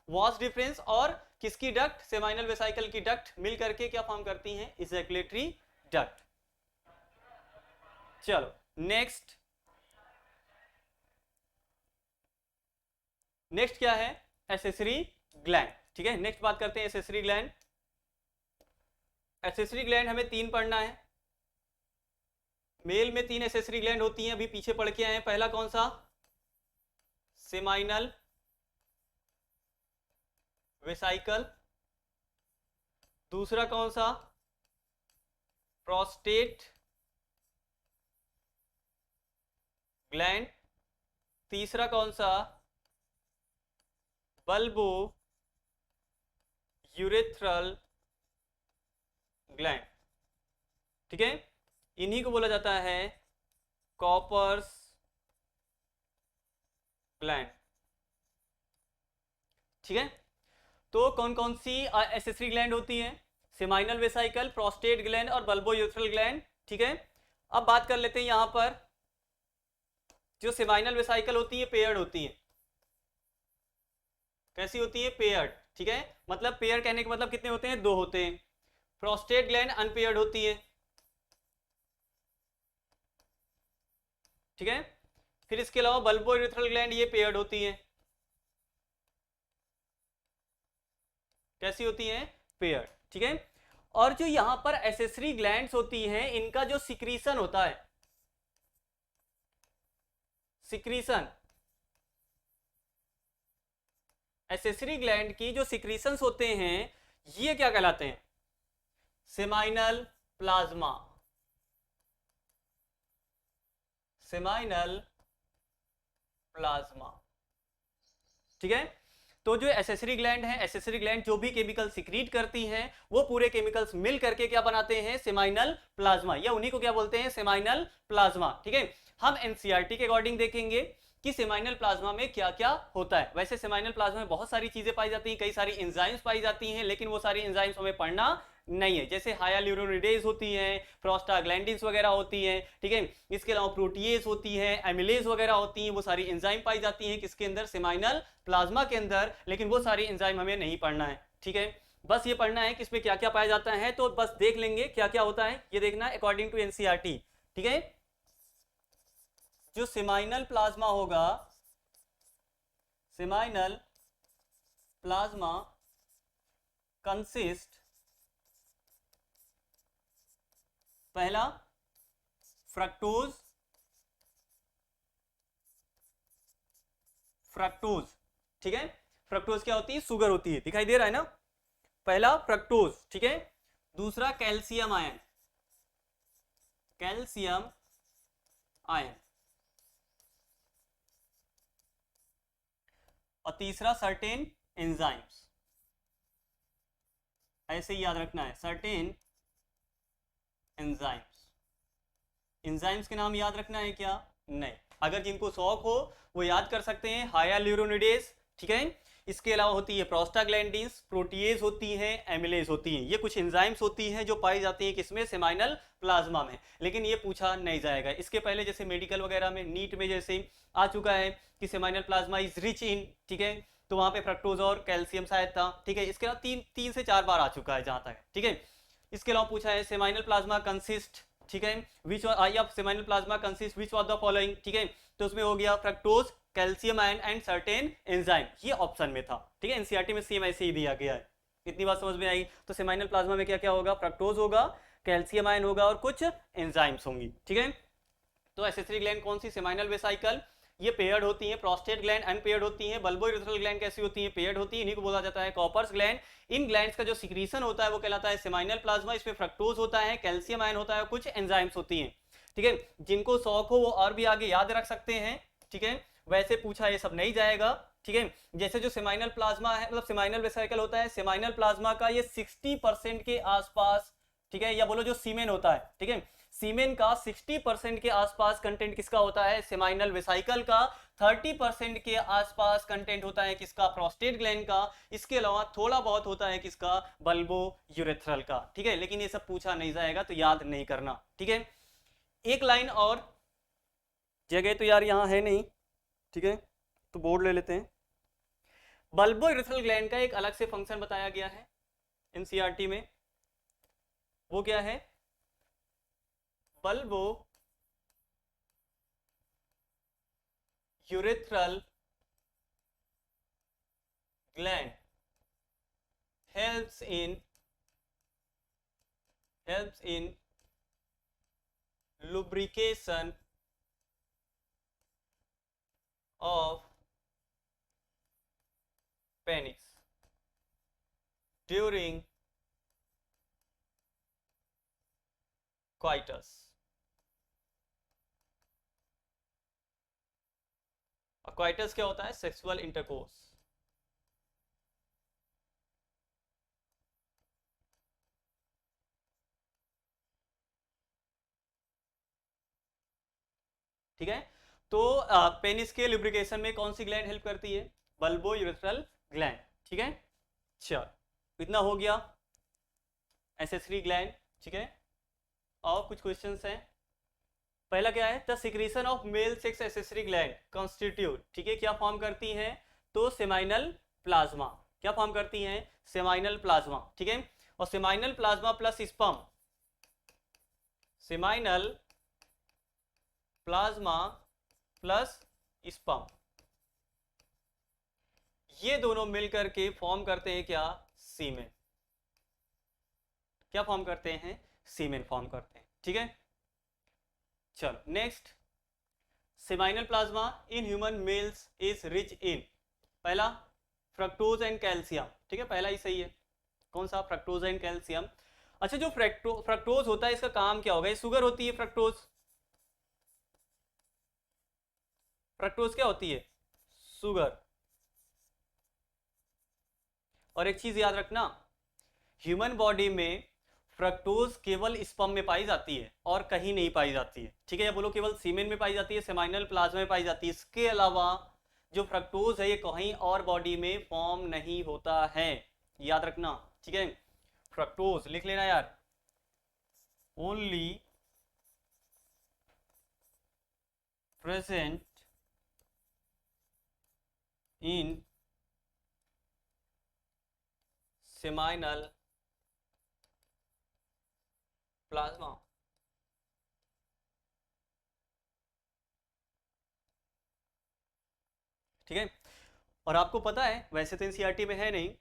वॉस डिफरेंस और किसकी डक्ट, सेमाइनल वेसाइकल की डक्ट मिल करके क्या फॉर्म करती हैं, इजैकुलेटरी डक्ट। चलो नेक्स्ट, नेक्स्ट क्या है, एसेसरी ग्लैंड। ठीक है, नेक्स्ट बात करते हैं एसेसरी ग्लैंड। एसेसरी ग्लैंड हमें 3 पढ़ना है। मेल में 3 एसेसरी ग्लैंड होती हैं, अभी पीछे पढ़ के आए हैं। पहला कौन सा, सेमाइनल वेसाइकल, दूसरा कौन सा, प्रोस्टेट ग्लैंड, तीसरा कौन सा, बल्बो यूरेथ्रल ग्लैंड। ठीक है, इन्हीं को बोला जाता है कॉपर्स ग्लैंड। ठीक है, तो कौन कौन सी एसेसरी ग्लैंड होती हैं, सेमाइनल वेसाइकल, प्रोस्टेट ग्लैंड और बल्बो यूरेथ्रल ग्लैंड। ठीक है, अब बात कर लेते हैं यहां पर, जो सेमाइनल वेसाइकल होती है पेयर्ड होती है। कैसी होती है, पेयर्ड। ठीक है, मतलब पेयर कहने का मतलब कितने होते हैं, 2 होते हैं। प्रोस्टेट ग्लैंड अनपेयर्ड होती है। ठीक है, फिर इसके अलावा बल्बो यूरेथ्रल ग्लैंड ये पेयर्ड होती है। कैसी होती हैं, पेयर्ड। ठीक है, और जो यहां पर एसेसरी ग्लैंड्स होती हैं इनका जो सिक्रीशन होता है, सिक्रीशन, एसेसरी ग्लैंड की जो सिक्रीशंस होते हैं ये क्या कहलाते हैं, सेमाइनल प्लाज्मा, सेमाइनल प्लाज्मा, ठीक है। तो जो एसेसरी ग्लैंड है, एसेसरी ग्लैंड जो भी केमिकल सिक्रीट करती हैं वो पूरे केमिकल्स मिल करके क्या बनाते हैं, सेमाइनल प्लाज्मा, या उन्हीं को क्या बोलते हैं, सेमाइनल प्लाज्मा, ठीक है। हम एनसीईआरटी के अकॉर्डिंग देखेंगे कि सेमाइनल प्लाज्मा में क्या क्या होता है। वैसे सेमाइनल प्लाज्मा में बहुत सारी चीजें पाई जाती हैं, कई सारी एंजाइम्स पाई जाती हैं, लेकिन वो सारी एंजाइम्स हमें पढ़ना नहीं है। जैसे हायालुरोनिडेज होती हैं, प्रोस्टाग्लैंडिन्स वगैरह होती हैं, ठीक है। इसके अलावा प्रोटीएज होती हैं, एमिलेज वगैरह होती हैं, वो सारी एंजाइम पाई जाती हैं किसके अंदर, सेमाइनल प्लाज्मा के अंदर, लेकिन वो सारी एंजाइम हमें नहीं पढ़ना है, ठीक है। बस ये पढ़ना है कि इसमें क्या क्या पाया जाता है, तो बस देख लेंगे क्या क्या होता है, ये देखना अकॉर्डिंग टू एनसीईआरटी, ठीक है। जो सेमाइनल प्लाज्मा होगा, सेमाइनल प्लाज्मा कंसिस्ट, पहला फ्रक्टोज, फ्रक्टोज, ठीक है। फ्रक्टोज क्या होती है, शुगर होती है, दिखाई दे रहा है ना, पहला फ्रक्टोज, ठीक है। दूसरा कैल्शियम आयन, कैल्शियम आयन, और तीसरा सर्टेन एंजाइम्स, ऐसे ही याद रखना है, सर्टेन एंजाइम्स। एंजाइम्स के नाम याद रखना है क्या, नहीं, अगर जिनको शौक हो वो याद कर सकते हैं, हायालुरोनिडेज, ठीक है। इसके अलावा होती है प्रोस्टाग्लैंडिन्स, प्रोटीएज होती है, एमिलेज होती है, ये कुछ एंजाइम्स होती हैं जो पाई जाती हैं किसमें, सेमाइनल प्लाज्मा में, लेकिन ये पूछा नहीं जाएगा। इसके पहले जैसे मेडिकल वगैरह में, नीट में जैसे आ चुका है कि seminal plasma is rich in, ठीक है, तो वहां पे फ्रक्टोज और कैल्शियम शायद था, ठीक है। इसके अलावा तीन से चार बार आ चुका है जहां तक, ठीक है। इसके अलावा पूछा है सेमाइनल प्लाज्मा कंसिस्ट, ठीक है, which I of seminal plasma consist which of the following, ठीक है, तो उसमें हो गया fructose, calcium ion and certain enzyme, ये ऑप्शन में था, ठीक है। एनसीईआरटी में सेम ऐसे ही दिया गया है, इतनी बात समझ में आई। तो सेमाइनल प्लाज्मा में क्या क्या होगा, फ्रक्टोज होगा, कैल्शियम आयन होगा और कुछ एंजाइम्स होंगी, ठीक है। तो एसेसरी ग्लैंड कौन सी, सेमाइनल वेसिकल, ये पेयर्ड होती हैं। प्रोस्टेट ग्लैंड अनपेयर्ड होती हैं। बल्बोइरेथ्रल ग्लैंड कैसी होती हैं, पेयर्ड होती है, इन्हीं को बोला जाता है कॉपर्स ग्लैंड। इन ग्लैंड्स का जो सिक्रीशन होता है वो कहलाता है सेमाइनल प्लाज्मा, इसमें फ्रक्टोज होता है, कैल्शियम आयन होता है, कुछ एंजाइम्स होती हैं, ठीक है। जिनको शौक हो वो और भी आगे याद रख सकते हैं, ठीक है, वैसे पूछा ये सब नहीं जाएगा, ठीक है। जैसे जो सेमाइनल प्लाज्मा है, मतलब सेमाइनल वेसिकल होता है, सेमाइनल प्लाज्मा का ये 60% के आसपास, ठीक है, या बोलो जो सीमेन होता है, ठीक है, सीमेन का 60% के आसपास कंटेंट किसका होता है, सेमाइनल वेसिकल का। 30% के आसपास कंटेंट होता है किसका, प्रोस्टेट ग्लैंड का। इसके अलावा थोड़ा बहुत होता है किसका, बल्बो यूरेथ्रल का, ठीक है, लेकिन ये सब पूछा नहीं जाएगा तो याद नहीं करना, ठीक है। एक लाइन और, जगह तो यार यहां है नहीं, ठीक है, तो बोर्ड ले लेते हैं। बल्बो यूरेथ्रल ग्लैंड का एक अलग से फंक्शन बताया गया है एनसीईआरटी में, वो क्या है, bulbo urethral gland helps in lubrication of penis during coitus. Coitus क्या होता है, सेक्सुअल इंटरकोर्स, ठीक है। तो पेनिस के लुब्रिकेशन में कौन सी ग्लैंड हेल्प करती है, बल्बो यूरेथ्रल ग्लैंड, ठीक है। चल इतना हो गया एसेसरी ग्लैंड, ठीक है। और कुछ क्वेश्चंस हैं। पहला क्या है, the secretion of male sex accessory gland constitute, ठीक है, क्या फॉर्म करती हैं, तो सेमाइनल प्लाज्मा, क्या फॉर्म करती हैं, सेमाइनल प्लाज्मा, ठीक है। और seminal plasma plus sperm, seminal plasma plus sperm, ये दोनों मिलकर के फॉर्म करते हैं क्या, सीमेन, क्या फॉर्म करते हैं, सीमेन फॉर्म करते हैं, ठीक है। चलो next, seminal plasma in human mails is rich in, पहला फ्रक्टोज एंड कैल्शियम, ठीक है, पहला ही सही है, कौन सा, फ्रक्टोज एंड कैल्शियम। अच्छा, जो फ्रक्टोज होता है इसका काम क्या होगा? ये शुगर होती है फ्रक्टोज। फ्रक्टोज क्या होती है? शुगर। और एक चीज याद रखना, ह्यूमन बॉडी में फ्रक्टोज केवल स्पर्म में पाई जाती है और कहीं नहीं पाई जाती है, ठीक है? या बोलो केवल सीमेन में पाई जाती है, सेमाइनल प्लाज्मा में पाई जाती है। इसके अलावा जो फ्रक्टोज है ये कहीं और बॉडी में फॉर्म नहीं होता है, याद रखना, ठीक है? फ्रक्टोज लिख लेना यार, only present in seminal plasma. ठीक है? और आपको पता है, वैसे तो एनसीईआरटी में है नहीं,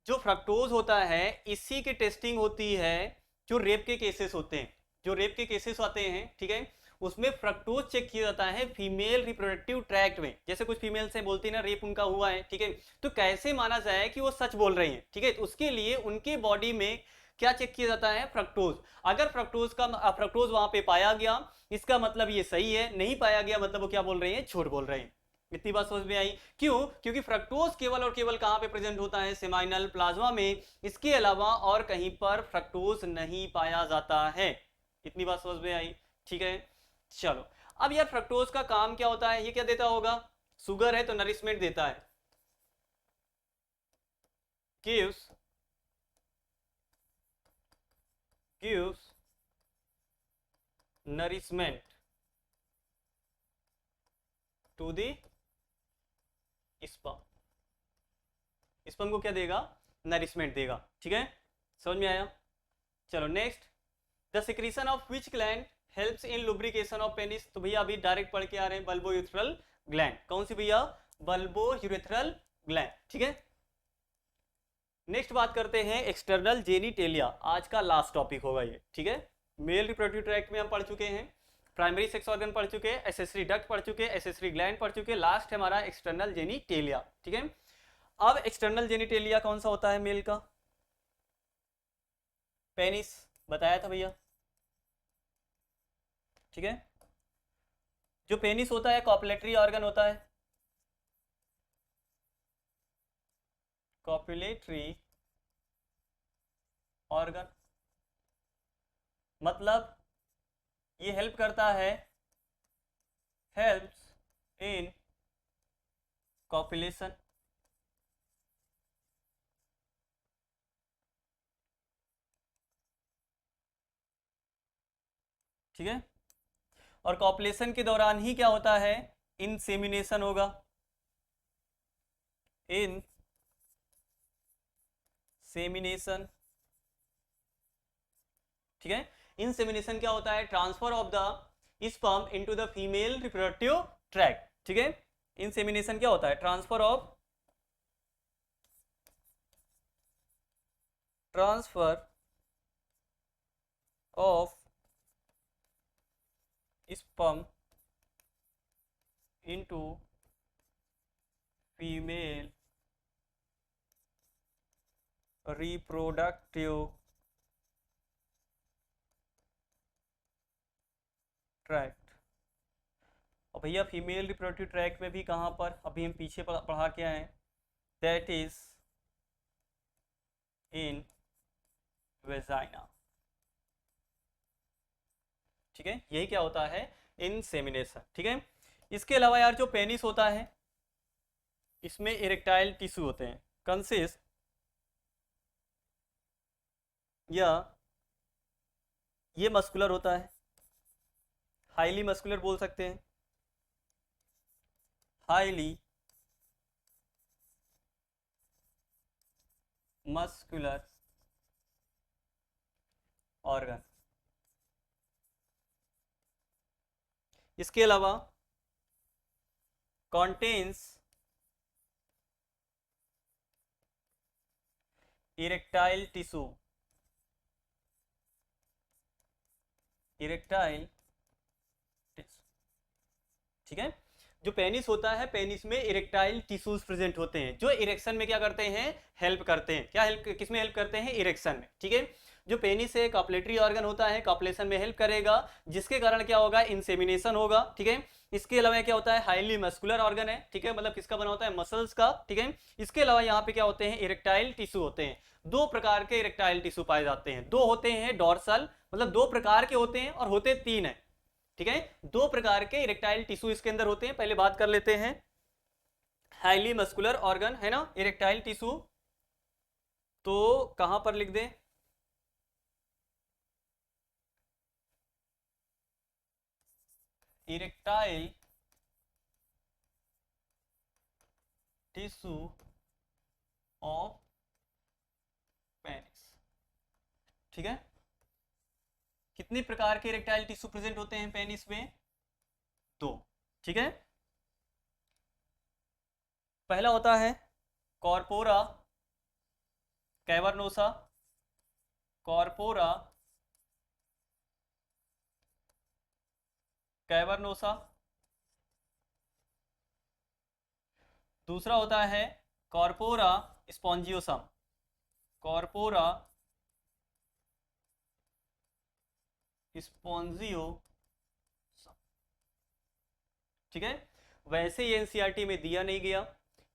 जो फ्रक्टोज होता है इसी की टेस्टिंग होती है जो रेप के केसेस होते हैं। जो रेप के केसेस आते हैं, ठीक है, उसमें फ्रक्टोज चेक किया जाता है फीमेल रिप्रोडक्टिव ट्रैक्ट में। जैसे कुछ फीमेल से बोलती है ना रेप उनका हुआ है, ठीक है, तो कैसे माना जाए कि वो सच बोल रही हैं, ठीक है? तो उसके लिए उनके बॉडी में क्या चेक किया जाता है? फ्रक्टोज। अगर फ्रक्टोज वहां पे पाया गया, इसका मतलब ये सही है, नहीं पाया गया मतलब वो क्या बोल रही है? झूठ बोल रहे हैं। इतनी बात समझ में आई? क्यों? क्योंकि फ्रक्टोज केवल और केवल कहां पे प्रेजेंट होता है? सेमाइनल प्लाज्मा में। इसके अलावा और कहीं पर फ्रक्टोज नहीं पाया जाता है। इतनी बात समझ में आई? ठीक है, चलो। अब यार फ्रक्टोज का काम क्या होता है? ये क्या देता होगा? शुगर है तो नरिशमेंट देता है, gives nourishment to the sperm. Sperm को क्या देगा? नरिशमेंट देगा। ठीक है, समझ में आया? चलो next, the secretion of which gland helps in lubrication of penis. तो भैया अभी डायरेक्ट पढ़ के आ रहे हैं, बल्बोयूरेथ्रल ग्लैंड। कौन सी भैया? Bulbourethral gland. ठीक है, नेक्स्ट बात करते हैं एक्सटर्नल जेनिटेलिया। आज का लास्ट टॉपिक होगा ये, ठीक है? मेल रिप्रोडक्टिव ट्रैक्ट में हम पढ़ चुके हैं, प्राइमरी सेक्स ऑर्गन पढ़ चुके हैं, एसेसरी डक्ट पढ़ चुके हैं, एसेसरी ग्लैंड पढ़ चुके हैं, लास्ट है हमारा एक्सटर्नल जेनिटेलिया। ठीक है, अब एक्सटर्नल जेनिटेलिया कौन सा होता है मेल का? पेनिस बताया था भैया। ठीक है, जो पेनिस होता है कॉपुलेटरी ऑर्गन होता है, कॉपुलेटरी ऑर्गन, मतलब ये हेल्प करता है, हेल्प्स इन कॉपुलेशन। ठीक है, और कॉपुलेशन के दौरान ही क्या होता है? इंसेमिनेशन होगा, इंसेमिनेशन। ठीक है, इंसेमिनेशन क्या होता है? Transfer of the sperm into the female reproductive tract. ठीक है, इंसेमिनेशन क्या होता है? Transfer of sperm into female reproductive tract. और भैया फीमेल रिप्रोडक्टिव ट्रैक्ट में भी कहाँ पर? अभी हम पीछे पढ़ा के आए हैं, दैट इज इन वेजाइना। ठीक है, यही क्या होता है? इंसेमिनेशन। ठीक है, इसके अलावा यार जो पेनिस होता है इसमें इरेक्टाइल टिश्यू होते हैं, कंसिस्ट या ये मस्कुलर होता है, हाईली मस्कुलर बोल सकते हैं, हाईली मस्कुलर ऑर्गन। इसके अलावा कॉन्टेन्स इरेक्टाइल टिश्यू, इरेक्टाइल। ठीक है, जो पेनिस होता है, पेनिस में इरेक्टाइल टिश्यूज प्रेजेंट होते हैं जो इरेक्शन में क्या करते हैं? हेल्प करते हैं। क्या हेल्प, किसमें हेल्प करते हैं? इरेक्शन में। ठीक है, जो पेनिस है कॉपलेटरी ऑर्गन होता है, कॉपलेशन में हेल्प करेगा, जिसके कारण क्या होगा, इंसेमिनेशन होगा, ठीक है। इसके अलावा क्या होता है, हाईली मस्कुलर ऑर्गन है, ठीक है, मतलब किसका बना होता है, मसल्स का, ठीक है। इसके अलावा यहाँ पे क्या होते हैं, इरेक्टाइल टिश्यू होते हैं। दो प्रकार के इरेक्टाइल टिश्यू पाए जाते हैं, दो होते हैं डॉर्सल, मतलब दो प्रकार के होते हैं, और होते तीन है, ठीक है। दो प्रकार के इरेक्टाइल टिश्यू इसके अंदर होते हैं। पहले बात कर लेते हैं हाईली मस्कुलर ऑर्गन, है ना, इरेक्टाइल टिश्यू, तो कहां पर लिख दें, इरेक्टाइल टिश्यू ऑफ पेनिस, ठीक है। कितने प्रकार के इरेक्टाइल टिश्यू प्रेजेंट होते हैं पेनिस में, दो, ठीक है। पहला होता है कॉर्पोरा कैवर्नोसा, कॉर्पोरा कैवर्नोसा। दूसरा होता है कॉर्पोरा स्पॉन्जियोसम, कॉर्पोरा स्पॉन्जियोसम, ठीक है। वैसे ये एनसीईआरटी में दिया नहीं गया,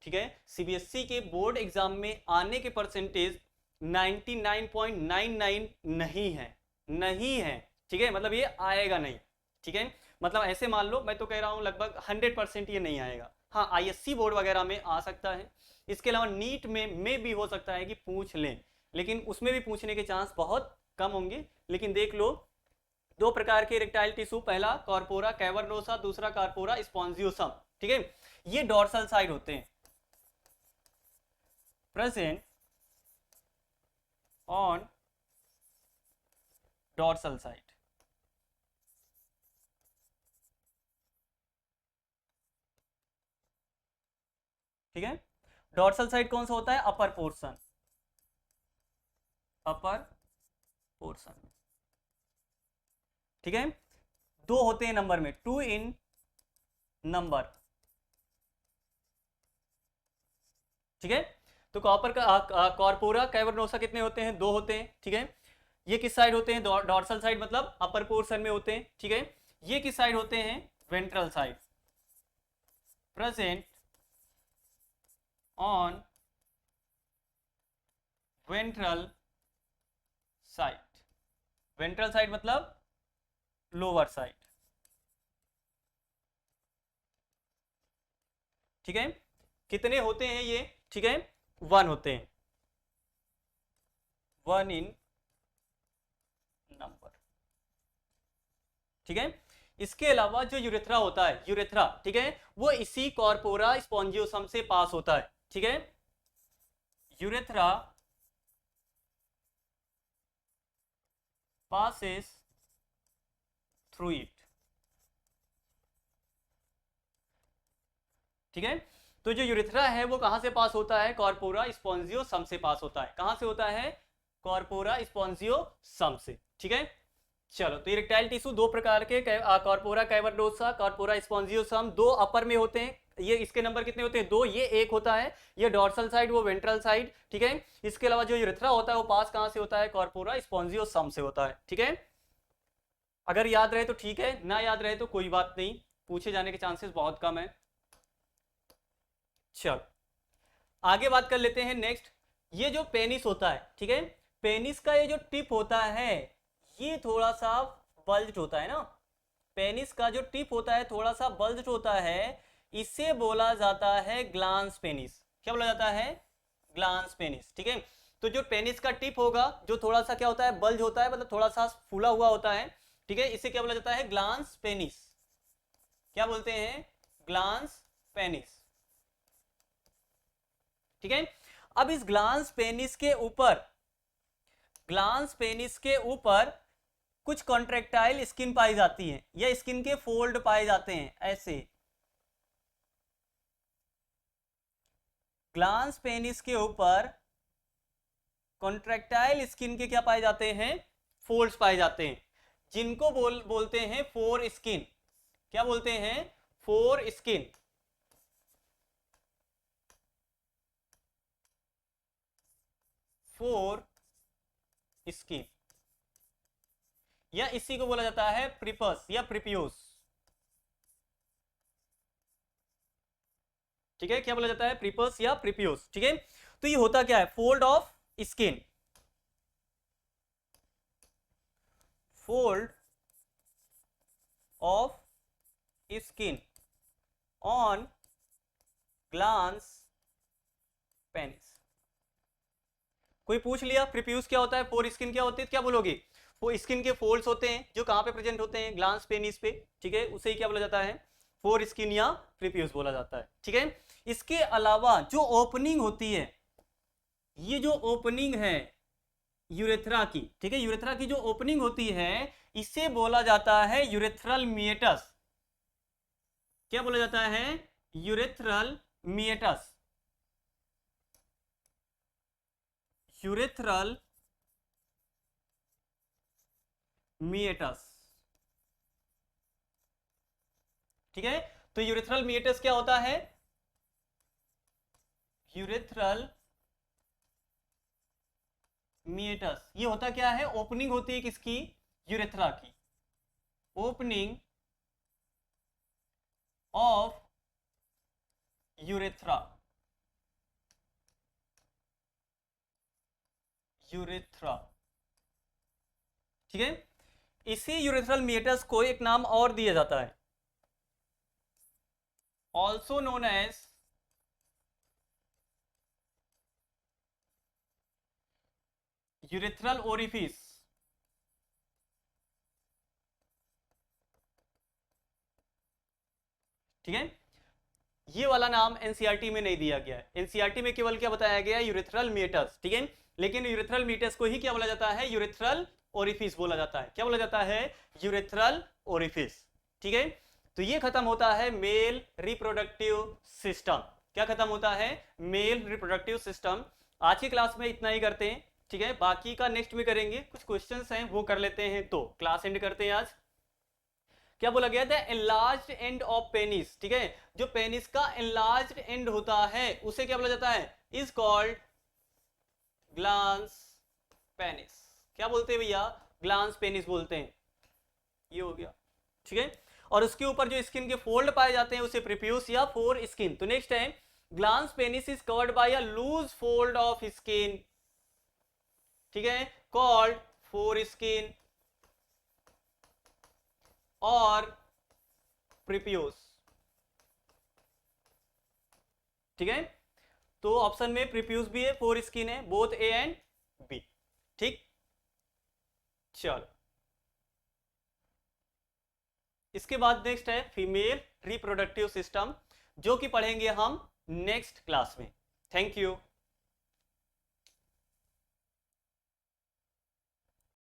ठीक है। सीबीएसई के बोर्ड एग्जाम में आने के परसेंटेज 99.99 नहीं है, नहीं है, ठीक है, मतलब ये आएगा नहीं, ठीक है। मतलब ऐसे मान लो, मैं तो कह रहा हूं लगभग 100% ये नहीं आएगा। हाँ, आईएससी बोर्ड वगैरह में आ सकता है, इसके अलावा नीट में भी हो सकता है कि पूछ लें, लेकिन उसमें भी पूछने के चांस बहुत कम होंगे। लेकिन देख लो, दो प्रकार के इरेक्टाइल टिश्यू, पहला कॉर्पोरा कैवर्नोसा, दूसरा कॉर्पोरा स्पॉन्जियोसम, ठीक है। ये डॉर्सल साइड होते हैं, प्रेजेंट ऑन डॉर्सल साइड, ठीक है। डॉर्सल साइड कौन सा होता है, अपर पोर्शन, अपर पोर्शन, ठीक है। दो होते हैं नंबर में, 2 इन नंबर, ठीक है। तो कॉपर का कॉर्पोरा कैवर्नोसा कितने होते हैं, दो होते हैं, ठीक है। ये किस साइड होते हैं, डॉर्सल साइड, मतलब अपर पोर्शन में होते हैं, ठीक है। ये किस साइड होते हैं, ventral side, present on ventral side, ventral side मतलब लोअर साइड, ठीक है। कितने होते हैं ये, ठीक है, 1 होते हैं, 1 इन नंबर, ठीक है। इसके अलावा जो यूरेथ्रा होता है, यूरेथ्रा, ठीक है, वो इसी कॉर्पोरा स्पॉन्जियोसम से पास होता है, ठीक है। यूरेथ्रा passes through it, ठीक है। तो जो यूरेथ्रा है वो कहां से पास होता है, कॉर्पोरा स्पॉन्जियोसम से पास होता है। कहां से होता है, कॉर्पोरा स्पॉन्जियोसम से, ठीक है। चलो, तो इरेक्टाइल टिश्यू दो प्रकार के, कॉर्पोरा कैवर्नोसा, कॉर्पोरा स्पॉन्जियोसम, दो अपर में होते हैं। ये इसके नंबर कितने होते हैं, दो, ये एक होता है, ये डॉर्सल साइड, वो वेंट्रल साइड, ठीक है। इसके अलावा जो यूरेथ्रा होता है वो पास कहां से होता है, कॉर्पोरा स्पॉन्जियोसम से होता है, ठीक है। अगर याद रहे तो ठीक है, ना याद रहे तो कोई बात नहीं, पूछे जाने के चांसेस बहुत कम है। चलो आगे बात कर लेते हैं नेक्स्ट। ये जो पेनिस होता है, ठीक है, पेनिस का ये जो टिप होता है ये थोड़ा सा बल्ज होता है ना, पेनिस का जो टिप होता है थोड़ा सा बल्ज होता है, इसे बोला जाता है ग्लांस पेनिस। क्या बोला जाता है, ग्लांस पेनिस, ठीक है। तो जो पेनिस का टिप होगा जो थोड़ा सा क्या होता है, बल्ज होता है, मतलब थोड़ा सा फूला हुआ होता है, ठीक है, इसे क्या बोला जाता है, ग्लांस पेनिस। क्या बोलते हैं, ग्लांस पेनिस, ठीक है। अब इस ग्लांस पेनिस के ऊपर, ग्लांस पेनिस के ऊपर कुछ कॉन्ट्रेक्टाइल स्किन पाई जाती है, या स्किन के फोल्ड पाए जाते हैं, ऐसे ग्लांस पेनिस के ऊपर कॉन्ट्रेक्टाइल स्किन के क्या पाए जाते हैं, फोल्ड्स पाए जाते हैं, जिनको बोलते हैं फोर स्किन। क्या बोलते हैं, फोर स्किन, फोर स्किन, या इसी को बोला जाता है प्रिपस या प्रिपियोस। ठीक है, क्या बोला जाता है? प्रिपस या प्रिपियोस। ठीक है, तो ये होता क्या है? Fold of skin, fold of skin on glans penis. कोई पूछ लिया प्रिप्यूस क्या होता है, फोर स्किन क्या होती है, क्या बोलोगे? वो स्किन के फोल्ड्स होते हैं जो कहां पे प्रेजेंट होते हैं? ग्लांस पेनिस पे। ठीक है, उसे ही क्या बोला जाता है? फोर स्किन या प्रिप्यूस बोला जाता है। ठीक है, इसके अलावा जो ओपनिंग होती है, ये जो ओपनिंग है यूरेथ्रा की, ठीक है, यूरेथ्रा की जो ओपनिंग होती है इसे बोला जाता है यूरेथ्रल मिएटस। क्या बोला जाता है? Urethral meatus. Urethral meatus. ठीक है, तो यूरेथ्रल मिएटस क्या होता है? यूरेथ्रल मिएटस ये होता क्या है? ओपनिंग होती है किसकी? यूरेथ्रा की। Opening of urethra, urethra. ठीक है, इसी यूरेथ्रल मिएटस को एक नाम और दिया जाता है, also known as urethral orifice. ठीक है, ये वाला नाम एनसीईआरटी में नहीं दिया गया है। एनसीईआरटी में केवल क्या बताया गया? Urethral meatus. ठीक है, लेकिन यूरेथ्रल मिएटस को ही क्या बोला जाता है? यूरेथ्रल ओरिफिस बोला जाता है। क्या बोला जाता है? Urethral orifice. ठीक है, तो ये खत्म होता है मेल रिप्रोडक्टिव सिस्टम। क्या खत्म होता है? Male reproductive system. आज की क्लास में इतना ही करते हैं। ठीक है, बाकी का नेक्स्ट में करेंगे। कुछ क्वेश्चंस हैं वो कर लेते हैं, तो क्लास एंड करते हैं आज। क्या बोला गया था? Enlarged end of penis. ठीक है, जो पेनिस का एनलार्ज्ड एंड होता है उसे क्या बोला जाता है? Is called glans penis. क्या बोलते हैं भैया? ग्लांस पेनिस बोलते हैं। ये हो गया। ठीक है, और उसके ऊपर जो स्किन के फोल्ड पाए जाते हैं उसे प्रिप्यूस या फोर स्किन। तो नेक्स्ट है, glans penis is covered by a loose fold of skin. ठीक है, कॉल्ड फोर स्किन और प्रिप्यूस। ठीक है, तो ऑप्शन में प्रिप्यूस भी है, फोर स्किन है, बोथ ए एंड बी। ठीक, चलो इसके बाद नेक्स्ट है फीमेल रिप्रोडक्टिव सिस्टम, जो कि पढ़ेंगे हम नेक्स्ट क्लास में। Thank you.